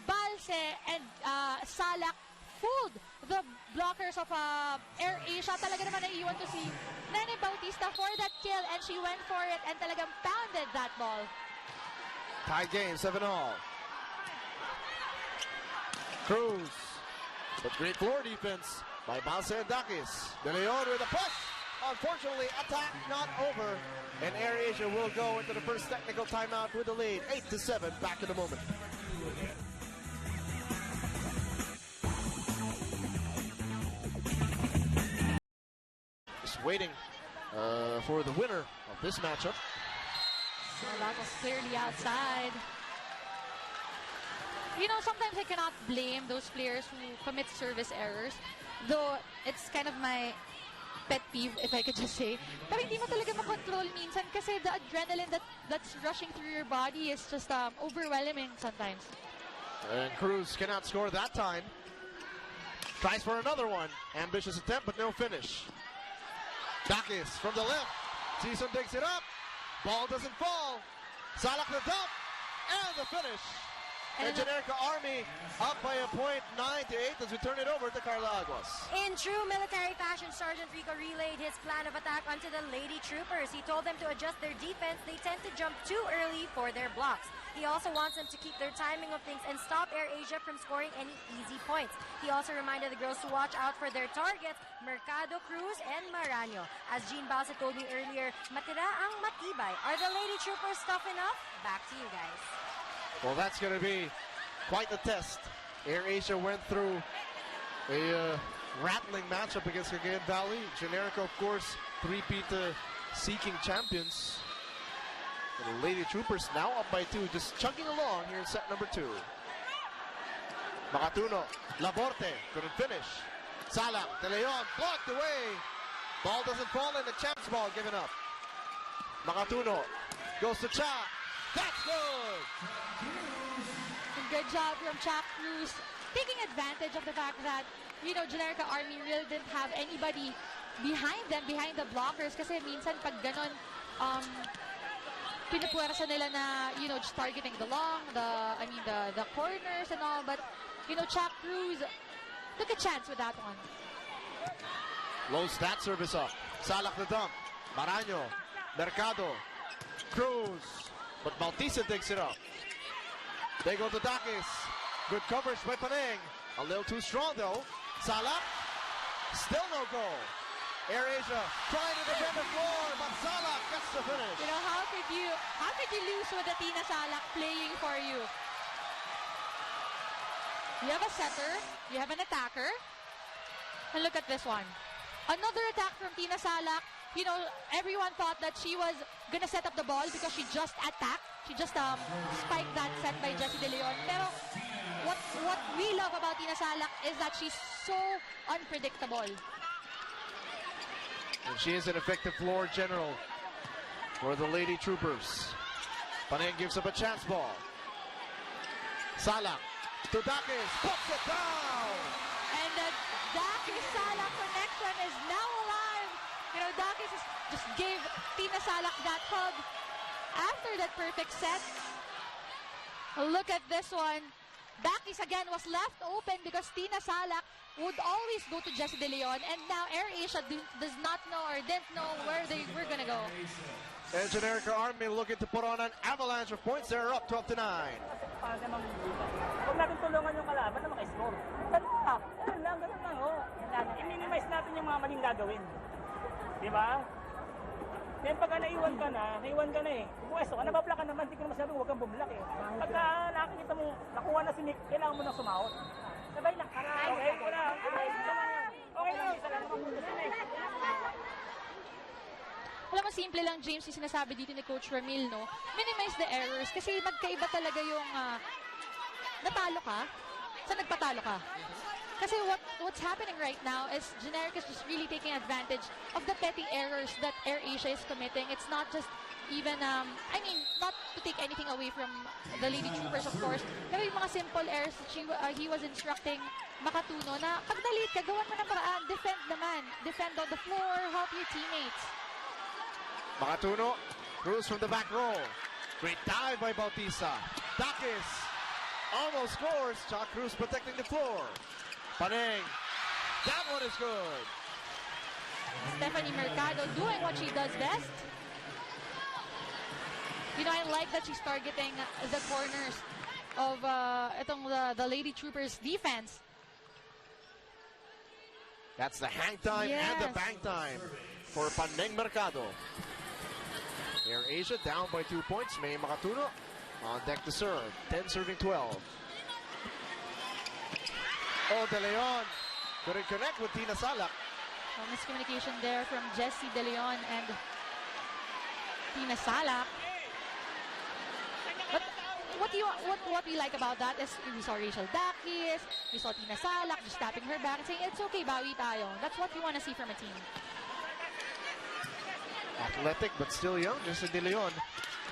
Speaker 3: Balse and Salak fooled the blockers of Air Asia. Talaga naman naiiwan to si Nene Bautista for that kill, and she went for it and talagang pounded that ball.
Speaker 2: Tie game, 7-7. Cruz. But great floor defense by Balse and Dakis. De Leon with a push. Unfortunately, attack not over. And Air Asia will go into the first technical timeout with the lead. 8-7. Back in a moment. Just waiting for the winner of this matchup.
Speaker 3: Well, that was clearly outside. You know, sometimes I cannot blame those players who commit service errors. Though, it's kind of my pet peeve, if I could just say. Pero hindi mo talaga makontrol minsan kasi the adrenaline that's rushing through your body is just overwhelming sometimes.
Speaker 2: And Cruz cannot score that time. Tries for another one. Ambitious attempt, but no finish. Dakis from the left. Season digs it up. Ball doesn't fall. Salak the dump. And the finish. And Generika Army up by a point, 9-8, as we turn it over to Carla Aguas.
Speaker 6: In true military fashion, Sergeant Rico relayed his plan of attack onto the Lady Troopers. He told them to adjust their defense. They tend to jump too early for their blocks. He also wants them to keep their timing of things and stop AirAsia from scoring any easy points. He also reminded the girls to watch out for their targets, Mercado, Cruz, and Maranyo. As Jean Balsa told me earlier, matira ang matibay. Are the Lady Troopers tough enough? Back to you guys.
Speaker 2: Well, that's going to be quite the test. AirAsia went through a rattling matchup against Cagayan Valley. Generika, of course, three-peat seeking champions. And the Lady Troopers now up by 2, just chugging along here in set number 2. Makatuno, Laborte couldn't finish. Salak, De Leon blocked away. Ball doesn't fall in, the champs ball given up. Makatuno goes to Cha. That's good!
Speaker 3: Good job from Chuck Cruz, taking advantage of the fact that, Generika Army really didn't have anybody behind them, behind the blockers. Kasi minsan pag ganon, pinupuwersa nila na, just targeting the the corners and all. But, Chuck Cruz took a chance with that one.
Speaker 2: Low stat service up. Salak the dump. Maranyo, Mercado, Cruz. But Bautista digs it up. They go to Dakis. Good coverage by Paneng. A little too strong though. Salak. Still no goal. AirAsia trying to defend the floor, but Salak gets the finish.
Speaker 3: How could you lose with Tina Salak playing for you? You have a setter, you have an attacker, and look at this one. Another attack from Tina Salak. Everyone thought that she was gonna set up the ball because she just attacked. She just spiked that set by Jessie De Leon. Pero what we love about Tina Salak is that she's so unpredictable.
Speaker 2: And she is an effective floor general for the Lady Troopers. Paneng gives up a chance ball. Salak to Dakis, puts it down!
Speaker 3: And the Dakis-Salak connection is now alive. Dakis just gave Tina Salak that hug after that perfect set. Look at this one. Dakis again was left open because Tina Salak would always go to Jessie De Leon, and now AirAsia does not know or didn't know where they were going to go.
Speaker 2: And Generika Army looking to put on an avalanche of points. They're up 12-9.
Speaker 5: Huwag natin tulungan yung kalaban na maka-score. Ganun lang, oh. I-minimize natin yung mga maling gagawin. Di ba? Then pagka naiwan ka na eh. Pwesto ka, nababla ka naman, hindi ko naman sabi huwag kang bumlak eh. Pagka nakikita mo, nakuha na si Nick, kailangan mo nang sumahot. Sabay lang, okay mo na. Okay lang, isa lang naman punta sila eh.
Speaker 3: Alam mo, simple lang, James, yung sinasabi dito ni Coach Ramil, no? Minimize the errors kasi magkaiba talaga yung natalo ka sa nagpatalo ka. Kasi what's happening right now is Generika is just really taking advantage of the petty errors that AirAsia is committing. It's not just even, not to take anything away from the Lady Troopers, of course. Pero yung mga simple errors that he was instructing Makatuno na pag nalit ka, gawan mo ng paraan, defend naman. Defend on the floor, help your teammates.
Speaker 2: Makatuno, Cruz from the back row. Great dive by Bautista. Dakis almost scores. Chuck Cruz protecting the floor. Paneng, that one is good.
Speaker 3: Stephanie Mercado doing what she does best. I like that she's targeting the corners of the Lady Troopers defense.
Speaker 2: That's the hang time and the bang time for Paneng Mercado. AirAsia down by 2 points. May Makatuno on deck to serve. 10 serving 12. Oh, De Leon couldn't connect with Tina Salak.
Speaker 3: Miscommunication there from Jessie De Leon and Tina Salak. But what we like about that is we saw Rachel Dakis, we saw Tina Salak just tapping her back and saying, it's okay, bawi tayo. That's what you want to see from a team.
Speaker 2: Athletic but still young, Jessie De Leon.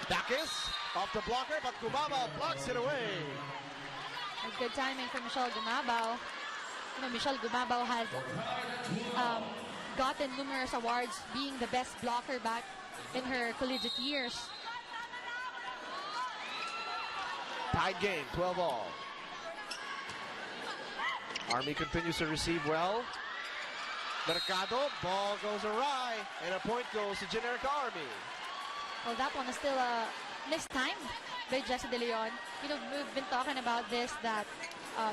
Speaker 2: Dakis off the blocker, but Gumabao blocks it away.
Speaker 3: Good timing for Michelle Gumabao. Michelle Gumabao has gotten numerous awards being the best blocker back in her collegiate years.
Speaker 2: Tied game, 12 all. Army continues to receive well. Mercado, ball goes awry, and a point goes to Generika Army.
Speaker 3: Well, that one is still mistimed by Jesse De Leon. You know, we've been talking about this, that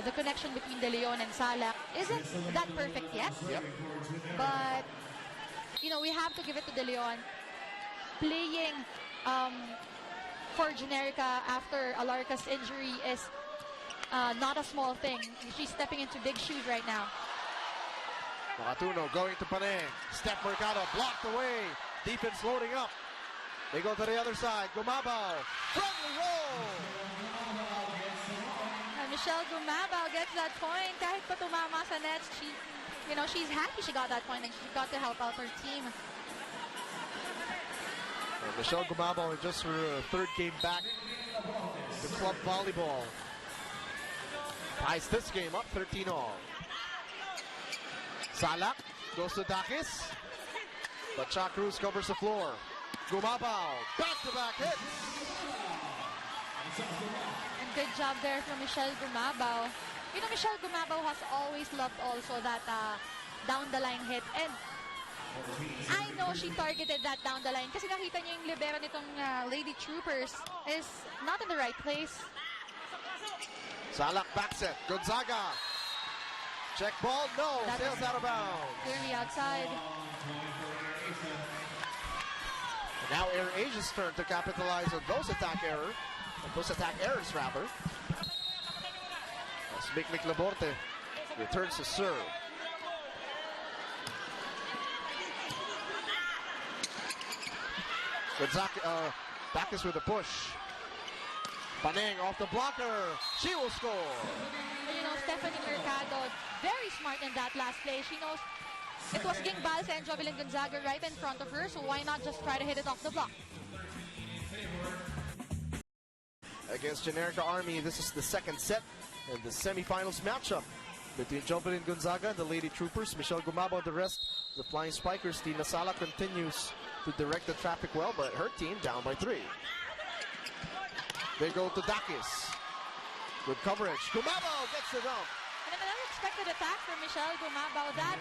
Speaker 3: the connection between De Leon and Salak isn't that perfect yet.
Speaker 2: Yep.
Speaker 3: But, you know, we have to give it to De Leon. Playing for Generika after Alarca's injury is not a small thing. She's stepping into big shoes right now.
Speaker 2: Makatuno going to Paneng. Step Mercado blocked away. Defense loading up. They go to the other side. Gumabao. Friendly roll.
Speaker 3: Michelle Gumabao gets that point. Kahit pa tumama sa nets, she's happy she got that point and she got to help out her team.
Speaker 2: And Michelle Gumabao just her third game back to club volleyball. Ties this game up 13 all. Salak goes to Dakis. But Cha Cruz covers the floor. Gumabao, back-to-back hits.
Speaker 3: And good job there from Michelle Gumabao. You know, Michelle Gumabao has always loved also that down-the-line hit. And I know she targeted that down the line kasi nakita niya yung libero nitong Lady Troopers is not in the right place.
Speaker 2: Salak back set. Gonzaga. Check ball. No. Sails out of bounds.
Speaker 3: Clearly outside.
Speaker 2: And now Air Asia's turn to capitalize on those attack errors, rather. As Mick Laborte returns to serve. Gonzaga, Backus with a push. Paneng off the blocker. She will score.
Speaker 3: You know, Stephanie Mercado, very smart in that last play. She knows it was Ging Balsa and Jovelyn Gonzaga right in front of her, so why not just try to hit it off the block?
Speaker 2: Against Generika Army, this is the second set in the semifinals matchup between Jovelyn Gonzaga and the Lady Troopers. Michelle Gumabao and the rest of the Flying Spikers. Tina Sala continues to direct the traffic well, but her team down by 3. They go to Dakis. Good coverage. Gumabao gets the dump.
Speaker 3: And an unexpected attack from Michelle Gumabao. That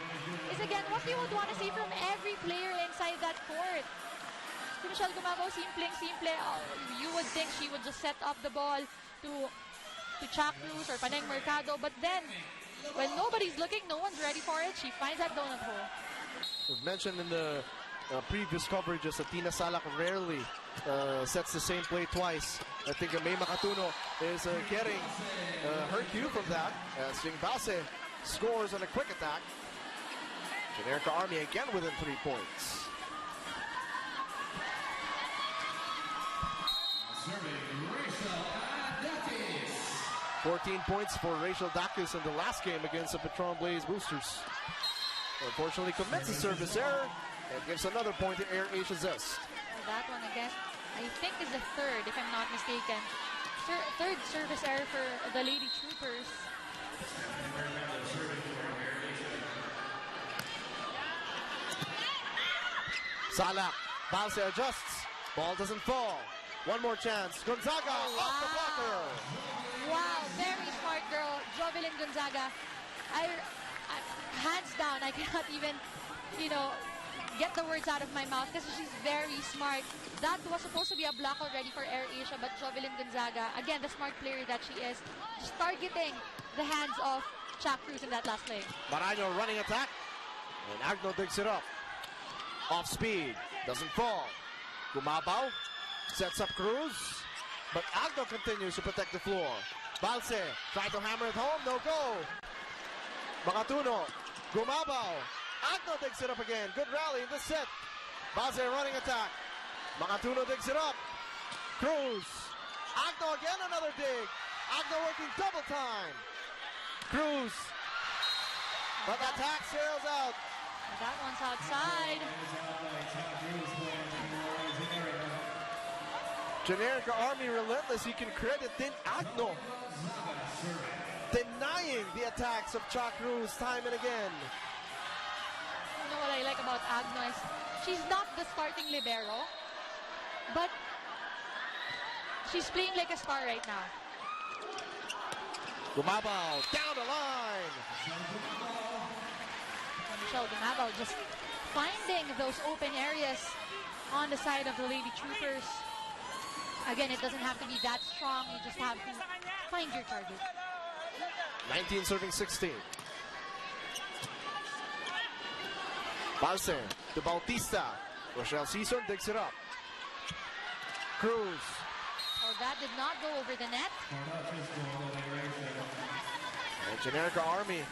Speaker 3: is, again, what you would want to see from every player inside that court. So Michelle Gumabao, simple. You would think she would just set up the ball to Cha Cruz or Paneng Mercado. But then, when nobody's looking, no one's ready for it, she finds that donut hole.
Speaker 2: We've mentioned in the previous coverages that Tina Salak rarely sets the same play twice. I think May Makatuno is getting her cue from that as Singbase scores on a quick attack. Generika Army again within 3 points. 14 points for Rachel Dakis in the last game against the Patron Blaze Boosters. Unfortunately commits a service error and gives another point to Air Asia Zest.
Speaker 3: That one again, I think is the third, if I'm not mistaken. Third service error for the Lady Troopers.
Speaker 2: Salak, Balsa adjusts. Ball doesn't fall. One more chance. Gonzaga off the blocker.
Speaker 3: Wow, very smart girl, Jovelyn Gonzaga. Hands down, I cannot even, get the words out of my mouth because she's very smart. That was supposed to be a block already for Air Asia, but Jovelyn Gonzaga, again, the smart player that she is, just targeting the hands of Cha Cruz in that last play.
Speaker 2: Maraño running attack, and Agno digs it up. Off speed, doesn't fall. Gumabao sets up Cruz, but Agno continues to protect the floor. Balse try to hammer it home, no go. Makatuno, Gumabao, Agno digs it up again. Good rally in this set. Balse running attack. Makatuno digs it up. Cruz, Agno again, another dig. Agno working double time. Cruz, but the attack sails out.
Speaker 3: That one's outside.
Speaker 2: Generika Army relentless. You can credit Din Agno denying the attacks of Cha Cruz time and again.
Speaker 3: You know what I like about Agno is she's not the starting libero, but she's playing like a star right now.
Speaker 2: Gumabaw down the line.
Speaker 3: Michelle Gumabaw just finding those open areas on the side of the Lady Troopers. Again, it doesn't have to be that strong. You just have to find your target.
Speaker 2: 19 serving 16. Balse to Bautista. Rochelle Season digs it up. Cruz.
Speaker 3: Oh, that did not go over the net.
Speaker 2: And Generika Army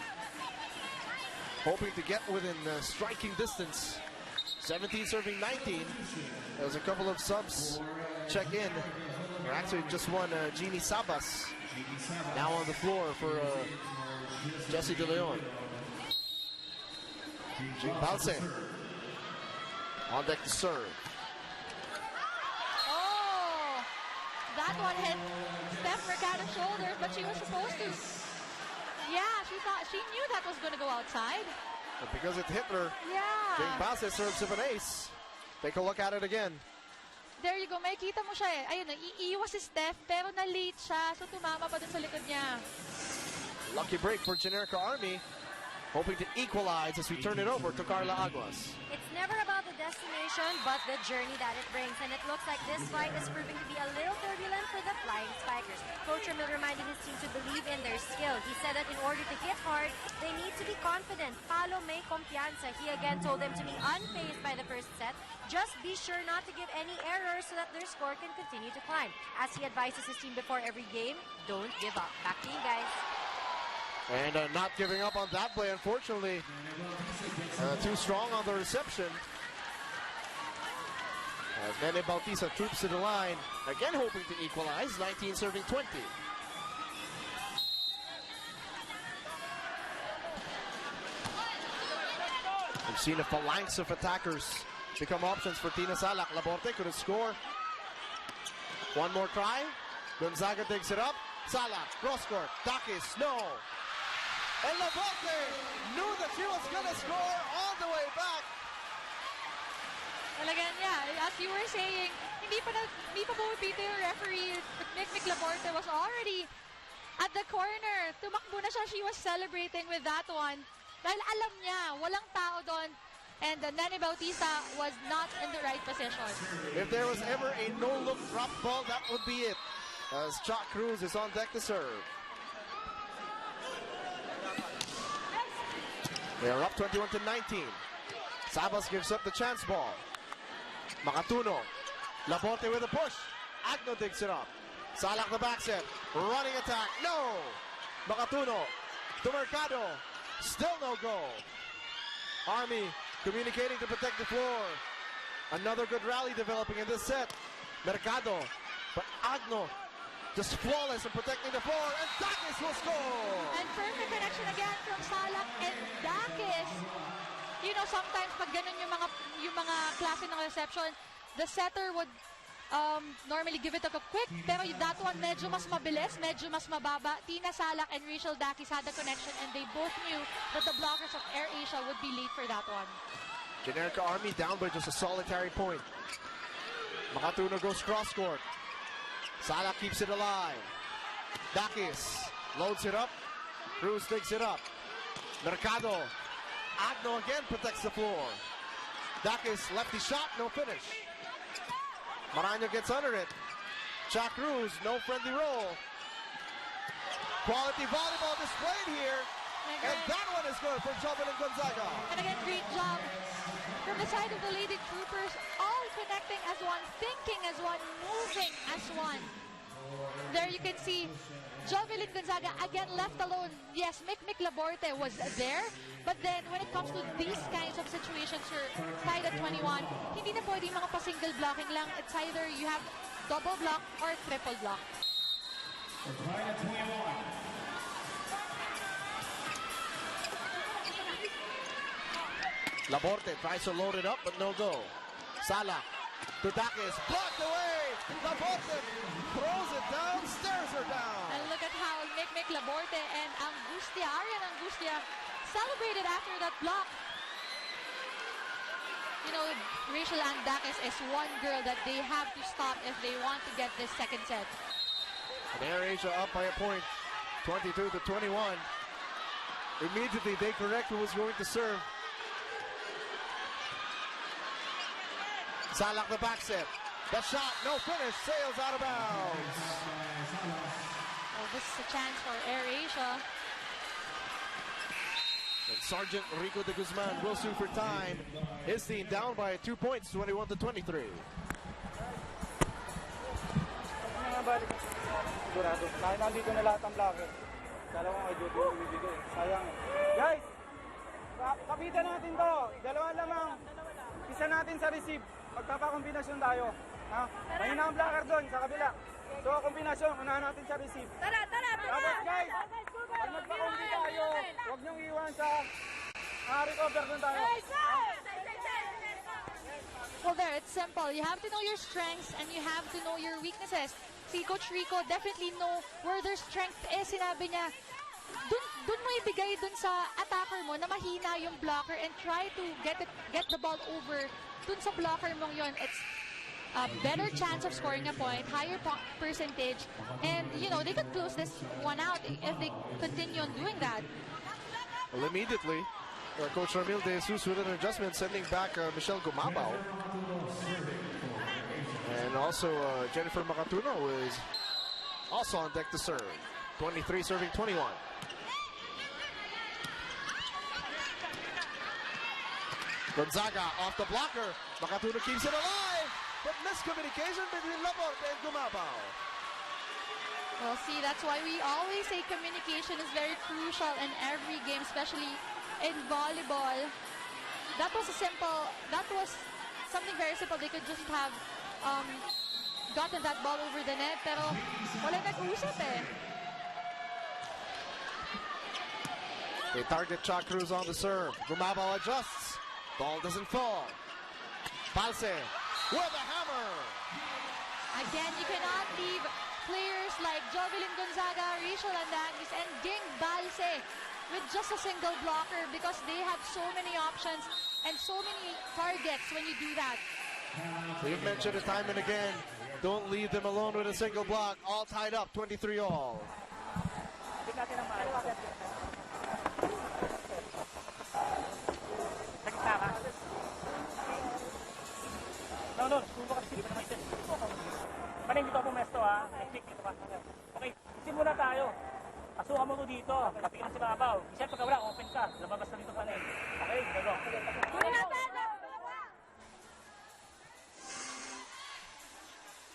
Speaker 2: hoping to get within striking distance. 17 serving 19. There's a couple of subs check in. Or actually just one, Jeannie Sabas. Now on the floor for Jessie De Leon. Balse on deck to serve.
Speaker 3: Oh, that one hit Steph Mercado's shoulders, but she was supposed to. Yeah, she knew that was going to go outside.
Speaker 2: But because it hit her,
Speaker 3: Yeah.
Speaker 2: Jane Balse serves of an ace. Take a look at it again.
Speaker 3: There you go, may kita mo siya eh. Ayun, iiwas si Steph, pero na-late siya, so tumama pa dun sa likod niya.
Speaker 2: Lucky break for Generika Army. Hoping to equalize as we turn it over to Carla Aguas.
Speaker 6: It's never about the destination, but the journey that it brings. And it looks like this flight is proving to be a little turbulent for the Flying Spikers. Coach Ramil reminding his team to believe in their skill. He said that in order to hit hard, they need to be confident. Palo may confianza. He again told them to be unfazed by the first set. Just be sure not to give any errors so that their score can continue to climb. As he advises his team before every game, don't give up. Back to you guys.
Speaker 2: And not giving up on that play, unfortunately. Too strong on the reception. As Nene Bautista troops to the line, again hoping to equalize, 19 serving 20. We've seen a phalanx of attackers become options for Tina Salak. Laborte could have scored. One more try. Gonzaga takes it up. Salak, cross court. Takis, no. And Laborte knew that she was going to score all the way back.
Speaker 3: Well, again, yeah, as you were saying, hindi pa bumipito yung referee. But Mick Laborte was already at the corner. Tumakbo na siya. She was celebrating with that one. Dahil alam niya, walang tao doon. And Nene Bautista was not in the right position.
Speaker 2: If there was ever a no-look drop ball, that would be it. As Chuck Cruz is on deck to serve. They are up 21-19. Sabas gives up the chance ball. Makatuno. Laborte with a push. Agno digs it up. Salak the back set. Running attack. No. Makatuno to Mercado. Still no goal. Army communicating to protect the floor. Another good rally developing in this set. Mercado. But Agno just flawless in protecting the floor, and Dakis will score!
Speaker 3: And perfect connection again from Salak and Dakis. You know, sometimes pag ganun yung mga klase ng reception, the setter would normally give it up a quick, pero that one medyo mas mabilis, medyo mas mababa. Tina Salak and Rachel Dakis had the connection, and they both knew that the blockers of Air Asia would be late for that one.
Speaker 2: Generika Army down by just a solitary point. Makatuno goes cross court. Salak keeps it alive. Dakis loads it up. Cruz digs it up. Mercado. Agno again protects the floor. Dakis lefty shot, no finish. Maraño gets under it. Chuck Cruz, no friendly roll. Quality volleyball displayed here. And that one is good for Jovelyn Gonzaga.
Speaker 3: And again, great job from the side of the Lady Troopers, all connecting as one, thinking as one, moving as one. There you can see Jovelyn Gonzaga again left alone. Yes, Mick Laborte was there, but then when it comes to these kinds of situations, you're tied at 21, hindi na pwede mga pa-single blocking lang. It's either you have double block or triple block.
Speaker 2: Laborte tries to load it up, but no go. Salak to Dakis, blocked away. Laborte throws it down, stares her down.
Speaker 3: And look at how Mick Laborte and Arian Angustia celebrated after that block. You know, Rachel Dakis is one girl that they have to stop if they want to get this second set.
Speaker 2: And AirAsia up by a point, 22 to 21. Immediately they correct who was going to serve. Salak the back set. The shot, no finish, sails out of bounds.
Speaker 3: Well, this is a chance for AirAsia.
Speaker 2: And Sergeant Rico de Guzman will sue for time. His team down by 2 points, 21 to 23.
Speaker 7: Sigurado. Dahil nandito na lahat ang blocker. Dalawa kay Judy yung bibigay. Sayang. Guys! Kapitan natin to. Dalawa lamang. Isa natin sa receive. Magpapakombinasyon tayo. Ha? Mahina ang blocker doon sa kabila. So, kombinasyon. Unahan natin sa receive.
Speaker 6: Tara!
Speaker 7: Tapos guys! Pag magpakombi tayo, huwag niyong iwan sa recover doon tayo.
Speaker 3: Well, there, it's simple. You have to know your strengths and you have to know your weaknesses. Si Coach Rico definitely know where their strength is. Sinabi niya, dun mo ibigay dun sa attacker mo na mahina yung blocker and try to get the ball over dun sa blocker mong yon. It's a better chance of scoring a point, higher percentage, and you know they could close this one out if they continue on doing that.
Speaker 2: Well, immediately, Coach Ramil De Jesus with an adjustment, sending back Michelle Gumabao. And also Jennifer Makatuno is also on deck to serve. 23 serving 21. Gonzaga off the blocker. Makatuno keeps it alive, but miscommunication between Laporte and Gumabao.
Speaker 3: Well, see, that's why we always say communication is very crucial in every game, especially in volleyball. That was something very simple. They could just have gotten that ball over the net, pero wala nag-usap eh.
Speaker 2: They target Chacruz on the serve. Gumabao adjusts. Ball doesn't fall. Balse with a hammer.
Speaker 3: Again, you cannot leave players like Jovelyn Gonzaga, Rachel Andagis, and Ging Balse with just a single blocker because they have so many options and so many targets when you do that.
Speaker 2: We've mentioned it time and again. Don't leave them alone with a single block. All tied up, 23 all.
Speaker 5: No, subo ka sige naman ito. Paning dito pumesto ha. Next dito pa. Okay, simula tayo. Pasukan mo to dito. Kapikan si Babaw. Isa pagka wala, open ka. Lumabas na dito paning. Okay, go.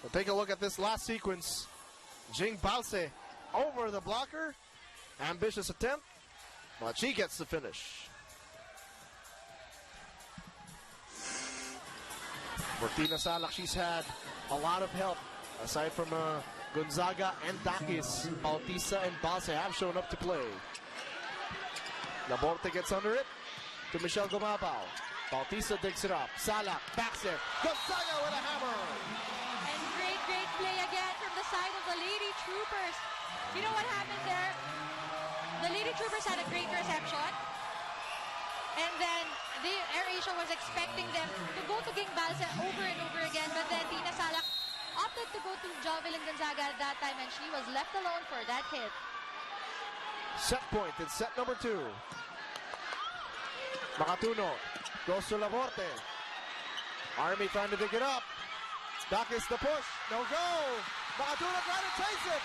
Speaker 2: Well, take a look at this last sequence. Jing Balse over the blocker. Ambitious attempt, but she gets the finish. Martina Salak, she's had a lot of help. Aside from Gonzaga and Dakis, Bautista and Balse have shown up to play. Laborte gets under it to Michelle Gumabao. Bautista digs it up. Salak backs it. Gonzaga with a hammer.
Speaker 3: And great play again from the side of the Lady Troopers. You know what happened there? The Lady Troopers had a great reception. And then the AirAsia was expecting them to go to Ging Balse over and over again. But then Tina Salak opted to go to Jovelyn Gonzaga at that time. And she was left alone for that hit.
Speaker 2: Set point in set number 2. Makatuno goes to Laborte. Army trying to dig it up. Dakis the push. No go. Makatuno trying to chase it.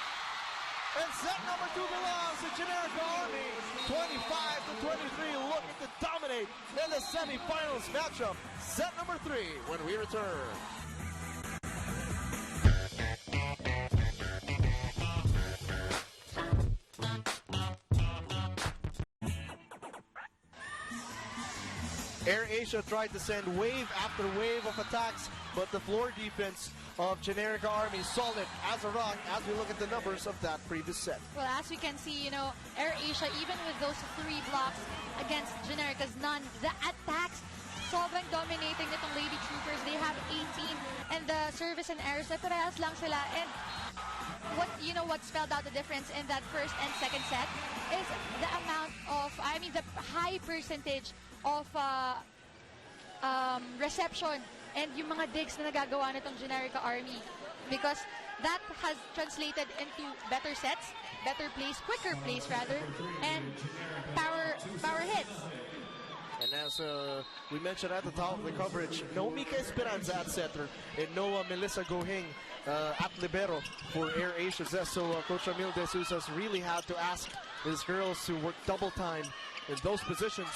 Speaker 2: And set number 2 belongs to Generika Army. 25 to 23, looking to dominate in the semifinals matchup. Set number 3 when we return. AirAsia tried to send wave after wave of attacks, but the floor defense of Generika Army solid as a rock as we look at the numbers of that previous set.
Speaker 3: Well, as we can see, you know, AirAsia, even with those 3 blocks against Generika's none, the attacks sobrang dominating nitong Lady Troopers. They have 18, and the service and airs, parehas lang sila. And what spelled out the difference in that first and second set is the amount of, the high percentage of reception and yung mga digs na nagagawa nitong Generika Army. Because that has translated into better sets, better plays, quicker plays rather, and power hits.
Speaker 2: And as we mentioned at the top of the coverage, no Mika Esperanza at center and no Melissa Gohing at libero for Air Asia. So Coach Emil De Souza really had to ask his girls to work double time in those positions.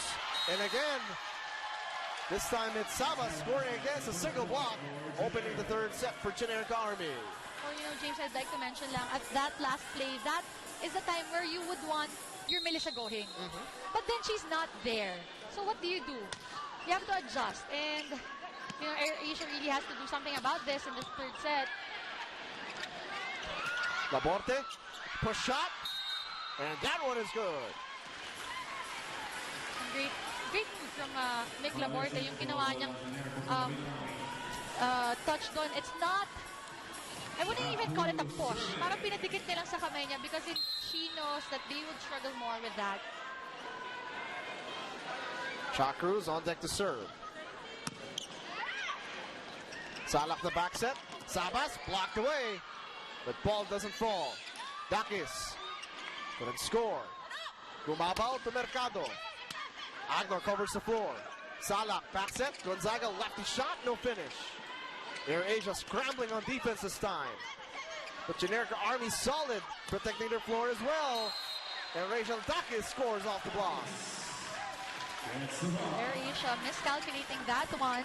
Speaker 2: And again, this time it's Saba scoring against a single block, opening the third set for Generika Army.
Speaker 3: Well, you know, James, I'd like to mention lang, at that last play, that is the time where you would want your Melissa Gohing. But then she's not there. So what do? You have to adjust. And, you know, Air Asia really has to do something about this in this third set.
Speaker 2: Laborte, push shot, and that one is good.
Speaker 3: Great move from Mick Laborte, yung ginawa niyang touch doon. It's not, I wouldn't even call it a push. Parang pinadikit nilang sa kamay niya because she knows that they would struggle more with that.
Speaker 2: Cha Cruz on deck to serve. Salak the back set. Sabas blocked away, but ball doesn't fall. Dakis couldn't score. Gumabaw to Mercado. Agnor covers the floor. Salak back set. Gonzaga lefty shot, no finish. Air Asia scrambling on defense this time. But Generika Army solid, protecting their floor as well. And Rachel Dakis scores off the block.
Speaker 3: Air Asia miscalculating that one.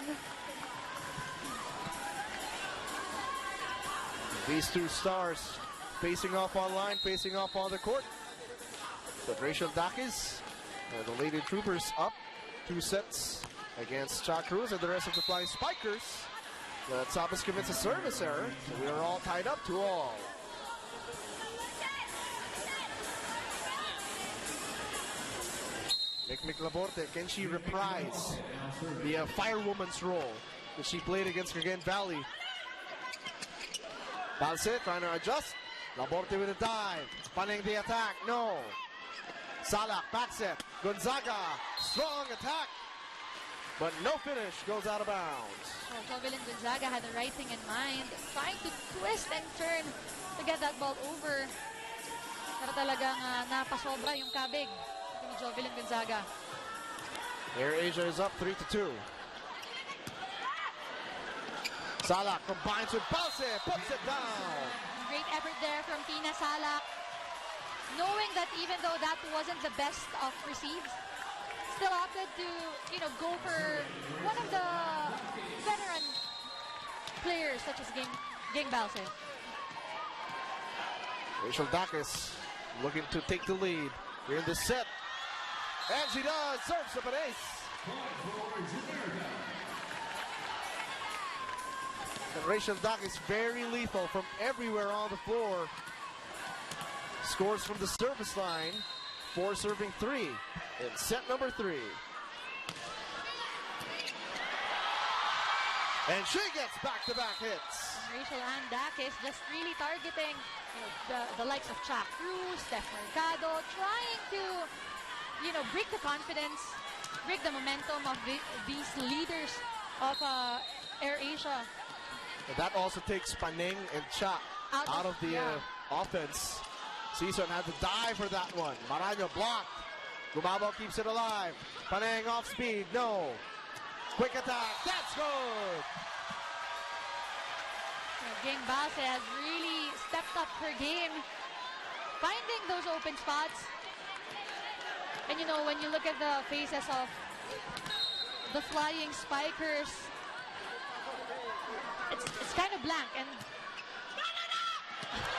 Speaker 2: These two stars facing off online, facing off on the court. But Rachel Dakis and the Lady Troopers up 2 sets against Cha Cruz and the rest of the Flying Spikers. Sabas commits a service error, so we are all tied up 2-2. Mick Laborte, can she reprise the firewoman's role that she played against Cagayan Valley? Balse trying to adjust. Laborte with a dive. Panning the attack. No. Salak back set. Gonzaga. Strong attack. But no finish. Goes out of bounds.
Speaker 3: Well, Jovelyn Gonzaga had the right thing in mind. Trying to twist and turn to get that ball over. Pero talagang napasobra yung kabig ni Jovelyn Gonzaga.
Speaker 2: Air Asia is up 3-2. Salak combines with Balse, puts it down.
Speaker 3: Great effort there from Tina Salak. Knowing that even though that wasn't the best of receives, still opted to, go for one of the veteran players such as Ging Balse.
Speaker 2: Rachel Dakis looking to take the lead here in this set. And she does, serves up an ace. And Rachel Dakis very lethal from everywhere on the floor. Scores from the service line, 4 serving 3 in set number 3. And she gets back-to-back hits.
Speaker 3: Rachel Ann Dakis just really targeting the likes of Cha Cruz, Steph Mercado, trying to break the confidence, break the momentum of these leaders of Air Asia.
Speaker 2: And that also takes Paneng and Cha out of the offense. Season had to dive for that one. Maraño blocked. Gumabaw keeps it alive. Paneng off speed. No. Quick attack. That's good.
Speaker 3: Ging Balse has really stepped up her game, finding those open spots. And when you look at the faces of the Flying Spikers, it's kind of blank. And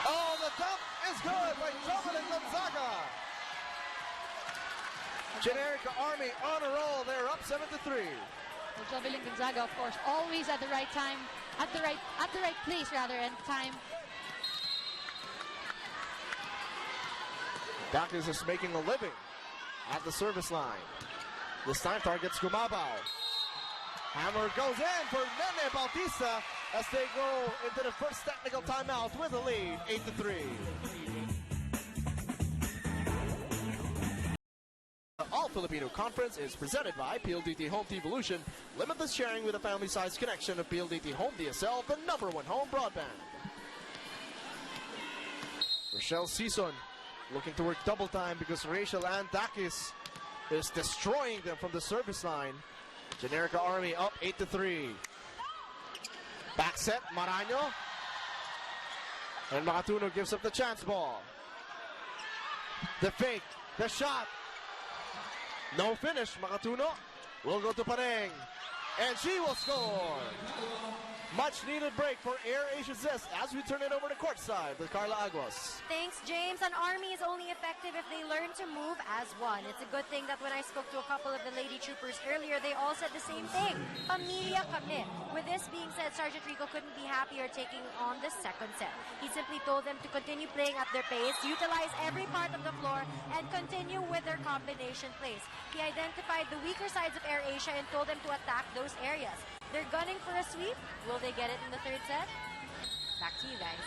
Speaker 2: oh, the dump is good by Jovelyn Gonzaga. Generika Army on a roll. They're up 7-3.
Speaker 3: Well, Jovelyn Gonzaga, of course, always at the right time, at the right place rather, and time.
Speaker 2: Dakis is making a living at the service line. This time targets Gumabaw. Hammer goes in for Nene Bautista as they go into the first technical timeout with a lead, 8-3. The All Filipino Conference is presented by PLDT Home Devolution. Limitless sharing with a family-sized connection of PLDT Home DSL, the #1 home broadband. Michelle Season looking to work double time because Rachel Ann Dakis is destroying them from the service line. Generika Army up 8-3. Back set, Maraño. And Makatuno gives up the chance ball. The fake, the shot. No finish. Makatuno will go to Pareng. And she will score. Much needed break for Air Asia Zest as we turn it over to courtside with Carla Aguas.
Speaker 6: Thanks, James. An army is only effective if they learn to move as one. It's a good thing that when I spoke to a couple of the lady troopers earlier, they all said the same thing. Pamilya kami. With this being said, Sergeant Rico couldn't be happier taking on the second set. He simply told them to continue playing at their pace, utilize every part of the floor, and continue with their combination plays. He identified the weaker sides of Air Asia and told them to attack those areas. They're gunning for a sweep. Will they get it in the third set? Back to you guys.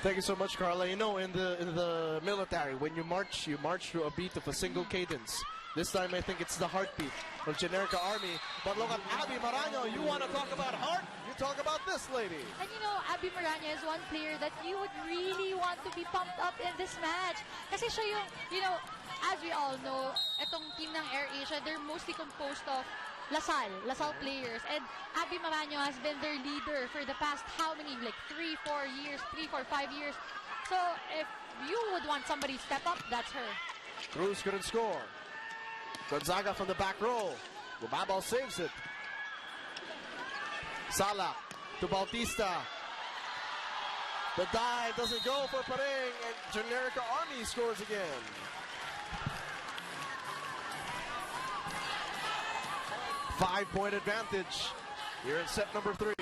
Speaker 2: Thank you so much, Carla. You know, in the military, when you march to a beat of a single cadence. This time, I think it's the heartbeat of Generika Army. But look at Abby Maraño. You want to talk about heart? You talk about this lady.
Speaker 3: And you know, Abby Maraño is one player that you would really want to be pumped up in this match. Kasi siya yung, you know, as we all know, itong team ng Air Asia, they're mostly composed of LaSalle players. And Abby Maraño has been their leader for the past how many, like 3, 4 years, 3, 4, 5 years. So if you would want somebody to step up, that's her.
Speaker 2: Cruz couldn't score. Gonzaga from the back row. Gumabal saves it. Sala to Bautista. The dive doesn't go for Pareng, and Generika Army scores again. Five-point advantage here in set number 3.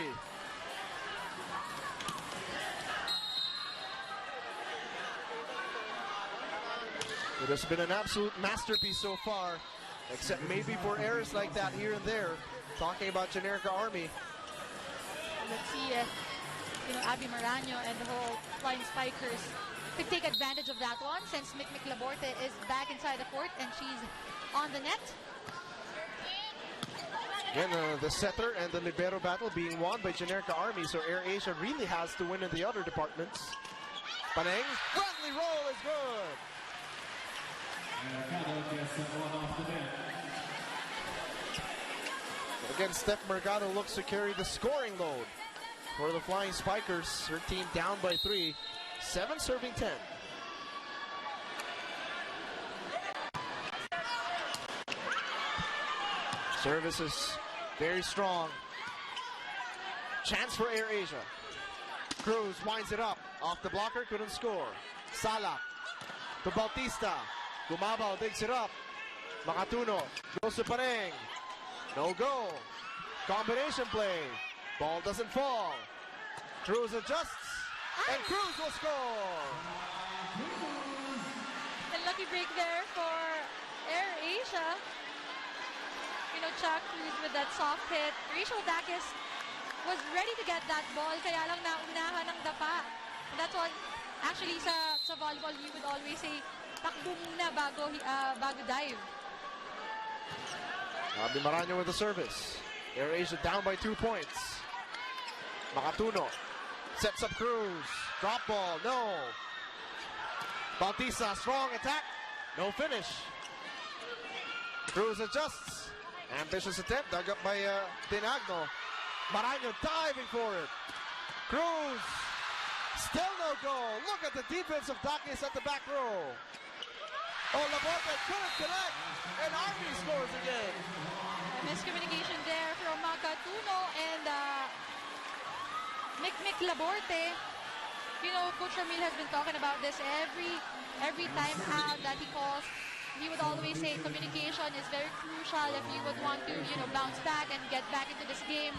Speaker 2: It has been an absolute masterpiece so far, except maybe for errors like that here and there. Talking about Generika Army.
Speaker 3: Let's see if, you know, Abby Maraño and the whole Flying Spikers could take advantage of that one, since Mick Laborte is back inside the court and she's on the net.
Speaker 2: Again, the setter and the libero battle being won by Generika Army, so Air Asia really has to win in the other departments. Paneng, friendly roll is good. Again, Steph Mercado looks to carry the scoring load for the Flying Spikers. Her team down by 3, 7 serving 10. Service is very strong. Chance for Air Asia. Cruz winds it up. Off the blocker, couldn't score. Sala to Bautista. Gumabao digs it up. Makatuno goes to Pareng. No go. Combination play. Ball doesn't fall. Cruz adjusts. And Cruz will score.
Speaker 3: A lucky break there for Air Asia. You know, Chuck Cruz with that soft hit. Rachel Dakis was ready to get that ball, kaya lang naunahan ng dapa. And that's why, actually, sa volleyball, you would always say, takbo muna bago dive.
Speaker 2: Abby Maraño with the service. Air Asia down by 2 points. Makatuno sets up Cruz. Drop ball, no. Bautista, strong attack. No finish. Cruz adjusts. Ambitious attempt, dug up by Tinagno. Maraño diving for it. Cruz, still no goal. Look at the defense of Dakis at the back row. Oh, Laborte couldn't connect, and Army scores again.
Speaker 3: Miscommunication there from Makatuno and Mick Laborte. You know, Coach Ramil has been talking about this every time out that he calls. He would always say communication is very crucial if you would want to, you know, bounce back and get back into this game.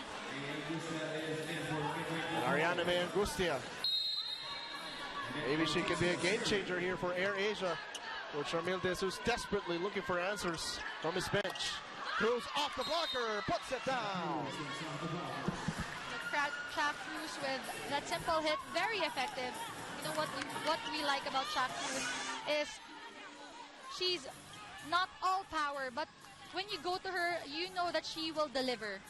Speaker 2: And Ariana May Angustia. Maybe she can be a game changer here for Air Asia. Coach Ramil De Jesus desperately looking for answers from his bench. Cruz off the blocker, puts it down.
Speaker 3: Shaq Cruz with that simple hit, very effective. You know what we like about Shaq Cruz is she's not all power, but when you go to her, you know that she will deliver.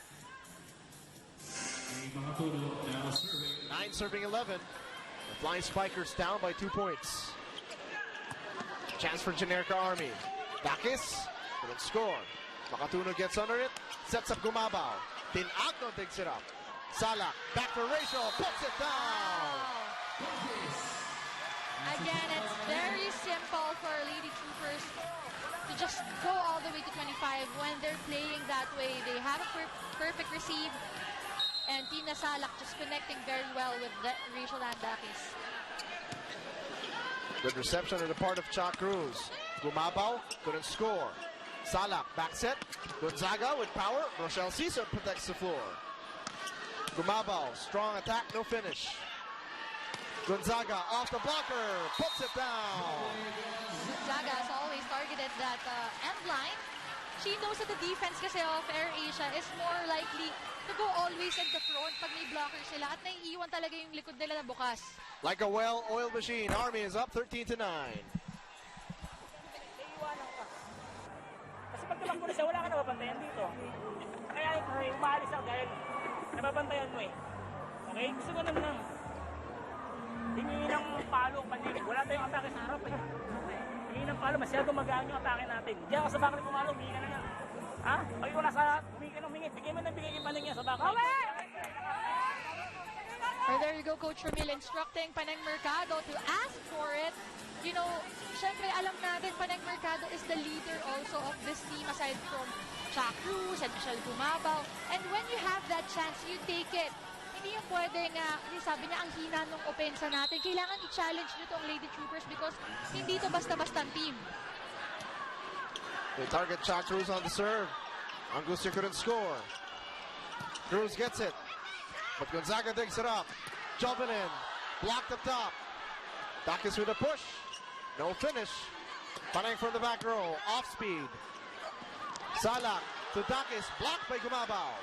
Speaker 2: 9 serving 11. Flying Spikers down by 2 points. Chance for Generika Army. Dakis couldn't score. Makatuno gets under it. Sets up Gumabaw. Tinagno takes it up. Salak back for Rachel. Puts it down.
Speaker 3: Again, it's very simple for Lady Troopers to just go all the way to 25 when they're playing that way. They have a perfect receive, and Team Nasalak just connecting very well with Rachel and Dakis.
Speaker 2: Good reception on the part of Cha Cruz. Gumabaw couldn't score. Salak back set. Gonzaga with power. Rochelle Cesar protects the floor. Gumabaw, strong attack, no finish. Gonzaga off the blocker, puts it down.
Speaker 3: Gonzaga has always targeted that end line. She knows that the defense kasi of AirAsia is more likely to go always in the front pag may blockers sila at naiiwan talaga yung likod nila na bukas.
Speaker 2: Like a well-oiled machine, Army is up 13-9.
Speaker 5: Kasi pag tumakbo na siya, wala ka nababantayan dito. Kaya umalis ako dahil nababantayan mo eh. Okay? Gusto ko naman lang. Hingi ng palo, pandilig. Wala tayong atake sa harap eh. Hingi ng palo, masyado magaan yung atake natin. Diyan ka sa bakit pumalo, humingi ka na yan. Ha? Pag ikaw nasa, humingi ka na humingi. Bigay mo na bigay yung panig niya sa bakit.
Speaker 3: Or there you go, Coach Ramil instructing Panang Mercado to ask for it. You know, syempre alam natin Panang Mercado is the leader also of this team aside from Cha Cruz and Michelle Gumabaw. And when you have that chance, you take it. Hindi yung pwede nga, sabi niya, ang hina ng opensa natin. Kailangan i-challenge nyo itong Lady Troopers because hindi ito basta-bastang team.
Speaker 2: They target Cha Cruz on the serve. Angustia couldn't score. Cruz gets it. But Gonzaga digs it up. Jumping in. Blocked up top. Dakis with a push. No finish. Panang from the back row. Off speed. Salak to Dakis. Blocked by Gumabaw.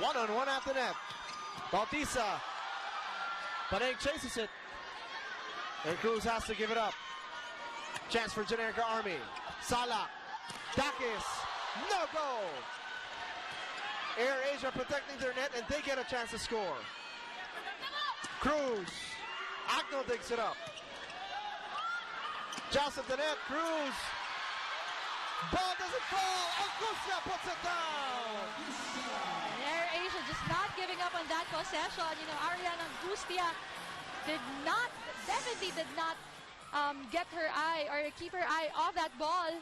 Speaker 2: One-on-one at the net. Bautista. Panang chases it. And Cruz has to give it up. Chance for Generika Army. Salak. Dakis. No goal. AirAsia protecting their net, and they get a chance to score. Cruz. Agno digs it up. Joust at the net. Cruz. Ball doesn't fall. Angustia puts it down.
Speaker 3: AirAsia just not giving up on that possession. You know, Ariana Angustia definitely did not get her eye or keep her eye off that ball.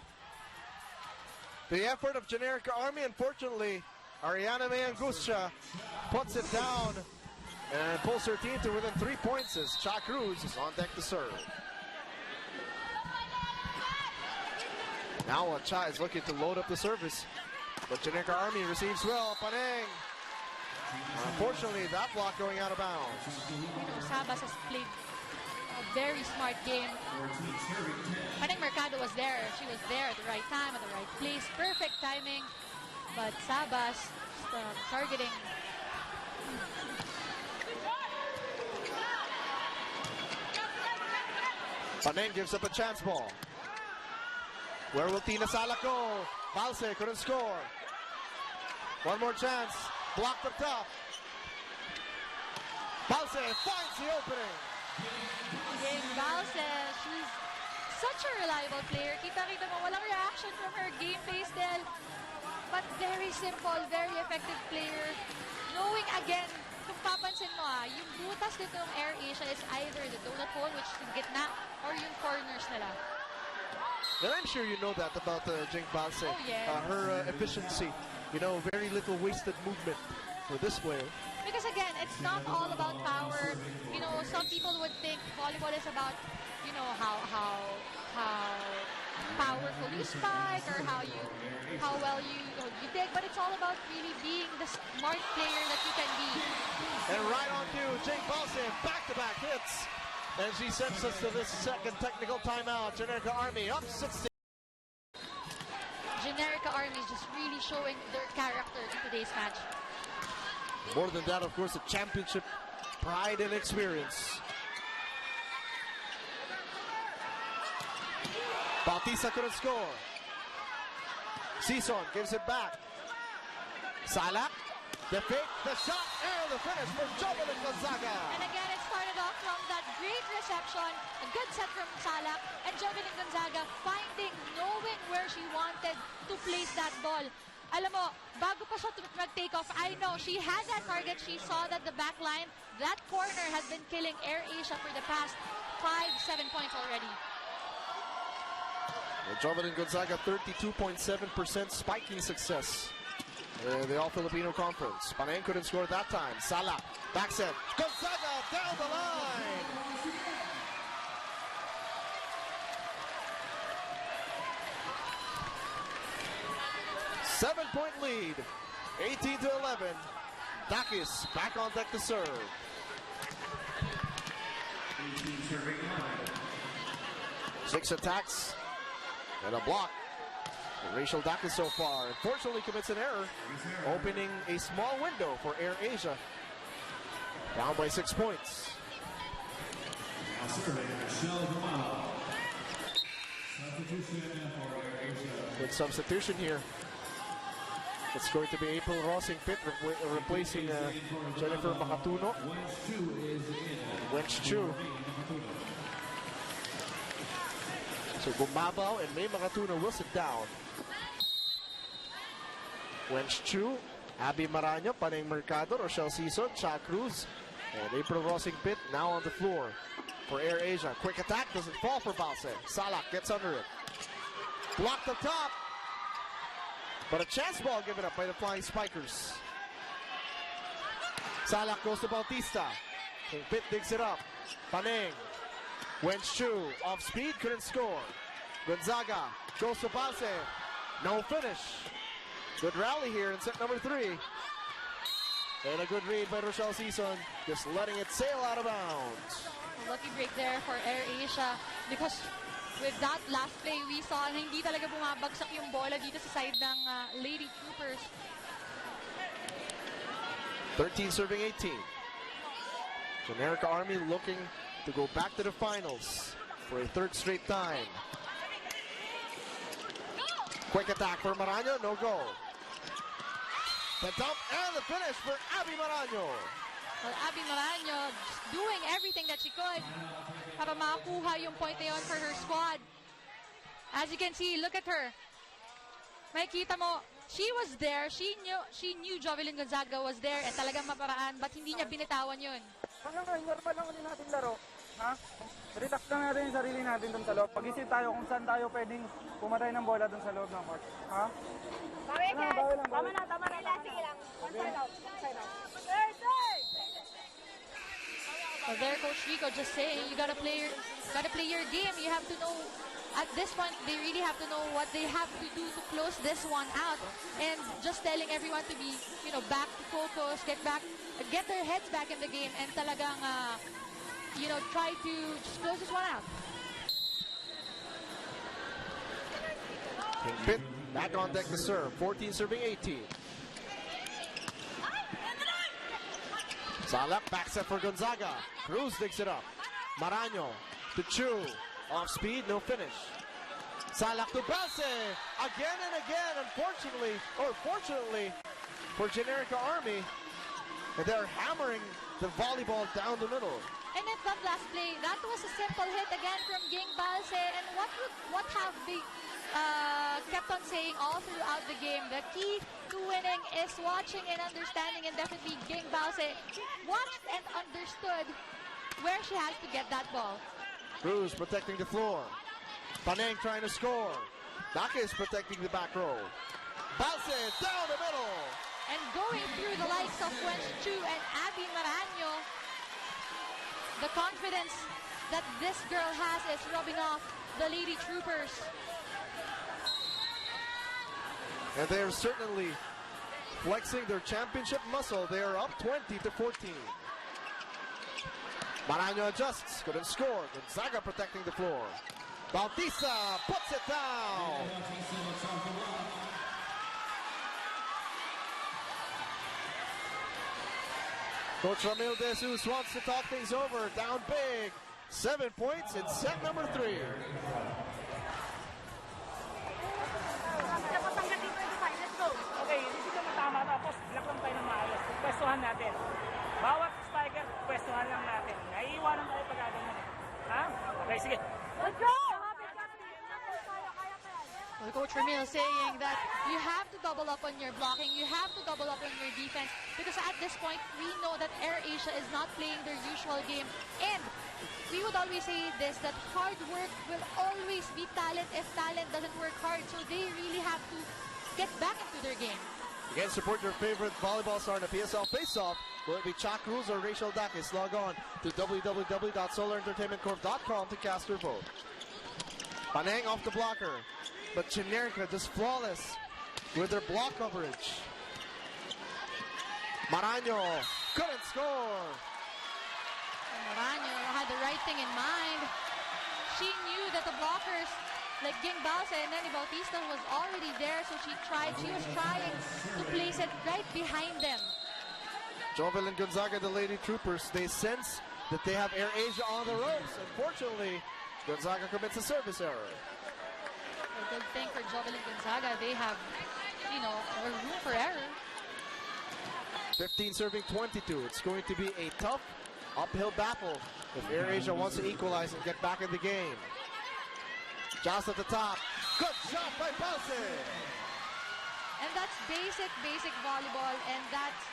Speaker 2: The effort of Generika Army, unfortunately, Ariana Angustia puts it down and pulls her team to within 3 points as Cha Cruz is on deck to serve. Now Cha is looking to load up the service, but Generika Army receives well. Panang. Unfortunately, that block going out of bounds.
Speaker 3: You know, Sabas has played a very smart game. Panang Mercado was there. She was there at the right time, at the right place. Perfect timing. But Sabas targeting.
Speaker 2: Panang gives up a chance ball. Where will Tina Salak go? Balse couldn't score. One more chance. Blocked up top. Balse finds the opening.
Speaker 3: Again, Balse, she's such a reliable player. Kita-kita mo, walang reaction from her game face del. But very simple, very effective player. Knowing again, kung papansin mo yung butas dito ng AirAsia is either the donut hole, which is gitna, or yung corners nila.
Speaker 2: And I'm sure you know that about Jing Balse.
Speaker 3: Oh, yeah.
Speaker 2: Her efficiency. You know, very little wasted movement for this player.
Speaker 3: Because again, it's not all about power. You know, some people would think volleyball is about, you know, how powerful you spike or how well you dig, but it's all about really being the smart player that you can be.
Speaker 2: And right on to Jing Balse, back-to-back hits. And she sends us to this second technical timeout. Generika Army up 16.
Speaker 3: Generika Army is just really showing their character in today's match.
Speaker 2: More than that, of course, the championship pride and experience. Bautista couldn't score. Sison gives it back. Salak, the fake, the shot, and the finish for Jovelyn Gonzaga.
Speaker 3: And again, it started off from that reception, a good set from Salak, and Jovelyn Gonzaga knowing where she wanted to place that ball. Alam mo, bago pa siya mag-take off, I know she had that target. She saw that the back line, that corner has been killing AirAsia for the past 5-7 points already.
Speaker 2: Jovelyn Gonzaga, 32.7% spiking success in the All-Filipino Conference. Paneng couldn't score that time. Salak, back set. Gonzaga down the line. Seven-point lead, 18-11. Dakis back on deck to serve. Six attacks and a block. Rachel Dakis so far. Unfortunately commits an error, opening a small window for AirAsia. Down by 6 points. Good substitution here. It's going to be April Rosing-Pitt replacing Jennifer Makatuno. Wench Chu. So Gumabaw and May Makatuno will sit down. Wench Chu, Abby Maraño, Paneng Mercado, Rochelle Sison, Cha Cruz, and April Rosing-Pitt now on the floor for AirAsia. Quick attack, doesn't fall for Balse. Salak gets under it. Blocked up top. But a chance ball given up by the Flying Spikers. Salak goes to Bautista. Pitt digs it up. Paneng. Wench Chu off speed, couldn't score. Gonzaga goes to Balse. No finish. Good rally here in set number 3. And a good read by Rochelle Sison, just letting it sail out of bounds.
Speaker 3: A lucky break there for AirAsia because with that last play, we saw na hindi talaga bumabagsak yung bola dito sa side ng Lady Troopers.
Speaker 2: 13 serving 18. Generika Army looking to go back to the finals for a third straight time. Quick attack for Maraño, no goal. The dump and the finish for Abby Maraño.
Speaker 3: Well, Abby Maraño just doing everything that she could para makakuha yung point na yun for her squad. As you can see, look at her. Makikita mo, she was there. She knew Jovelyn Gonzaga was there at talagang maparaan, but hindi niya binitawan yun.
Speaker 7: Normal lang ulit natin laro. Ha? Relax lang natin yung sarili natin dun sa loob. Pag-isip tayo kung saan tayo pwedeng pumatay ng bola dun sa loob ng court. Ha? Bawal lang.
Speaker 6: Tama na. Sige lang. One side out.
Speaker 3: Well, there, Coach Rico just saying, you gotta play your game. You have to know. At this point, they really have to know what they have to do to close this one out. And just telling everyone to be, back to focus, get their heads back in the game, and talagang, try to just close this one out.
Speaker 2: Pitt back on deck to serve. 14 serving 18. Salak back set for Gonzaga. Cruz digs it up. Maraño to Chu. Off speed, no finish. Salak to Balse. Again and again, unfortunately, or fortunately for Generika Army, they're hammering the volleyball down the middle.
Speaker 3: And in that last play, that was a simple hit again from Ging Balse. And what have they kept on saying all throughout the game? The key to winning is watching and understanding, and definitely Ging Balse watched and understood where she has to get that ball.
Speaker 2: Cruz protecting the floor. Paneng trying to score. Dakis protecting the back row. Balse down the middle.
Speaker 3: And going through the likes of Wench Chu and Abby Maraño, the confidence that this girl has is rubbing off the Lady Troopers.
Speaker 2: And they're certainly flexing their championship muscle. They are up 20-14. Maraño adjusts, couldn't score. Gonzaga protecting the floor. Bautista puts it down. Coach Ramil De Jesus wants to talk things over. Down big. 7 points in set number 3.
Speaker 5: Okay, hindi ka matama tapos block lang tayo ng maayos. Pwestuhan natin. Bawat spiker, pwestuhan lang natin. Naiiwanan tayo pag gano'n.
Speaker 3: Coach Ramil saying that you have to double up on your blocking, you have to double up on your defense, because at this point, we know that AirAsia is not playing their usual game. And we would always say this, that hard work will always beat talent if talent doesn't work hard. So they really have to get back into their game.
Speaker 2: Again, support your favorite volleyball star in the PSL Face-Off. Will it be Chuck Cruz or Rachel Dakis? Log on to www.solarentertainmentcorp.com to cast your vote. Panang off the blocker, but Generika just flawless with their block coverage. Maraño couldn't score.
Speaker 3: Maraño had the right thing in mind. She knew that the blockers, like Ging Balsa and Nenny Bautista, was already there, so she was trying to place it right behind them.
Speaker 2: Jovel and Gonzaga, the Lady Troopers, they sense that they have AirAsia on the ropes. Unfortunately, Gonzaga commits a service error.
Speaker 3: A good thing for Jovel and Gonzaga, they have, a room for error.
Speaker 2: 15 serving 22. It's going to be a tough uphill battle if AirAsia wants to equalize and get back in the game. Just at the top. Good shot by Balse.
Speaker 3: And that's basic volleyball, and that's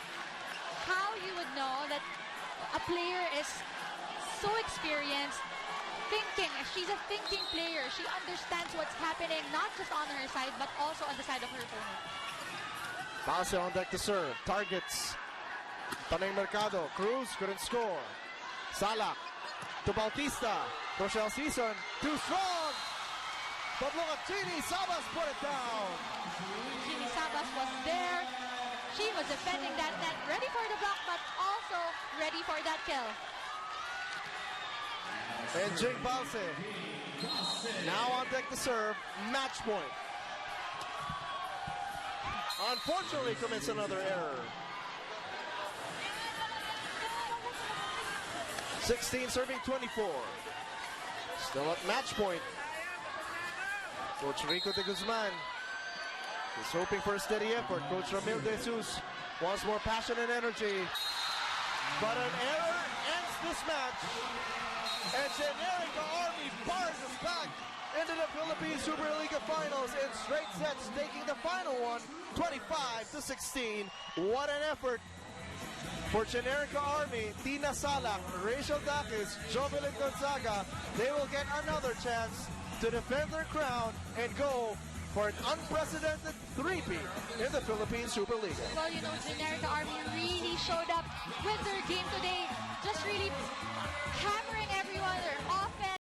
Speaker 3: how you would know that a player is so experienced, thinking. She's a thinking player. She understands what's happening, not just on her side, but also on the side of her opponent.
Speaker 2: Balse on deck to serve. Targets. Panay Mercado. Cruz couldn't score. Salak to Bautista. Rochelle Season. Too strong. But look at Gini Sabas put it down.
Speaker 3: Gini Sabas was there. She was defending that net, ready for the block, but also ready for that kill.
Speaker 2: And Jing Balse now on deck to serve. Match point. Unfortunately commits another error. 16 serving 24. Still at match point. Coach Rico de Guzman is hoping for a steady effort. Coach Ramil de Jesus wants more passion and energy. But an error ends this match. And Generika Army bars us back into the Philippine Superliga Finals in straight sets, taking the final one, 25-16. What an effort for Generika Army. Tina Salak, Rachel Dakis, Jovel and Gonzaga. They will get another chance to defend their crown and go for an unprecedented three-peat in the Philippine Superliga.
Speaker 3: Well, Generika Army really showed up with their game today, just really hammering everyone, their offense.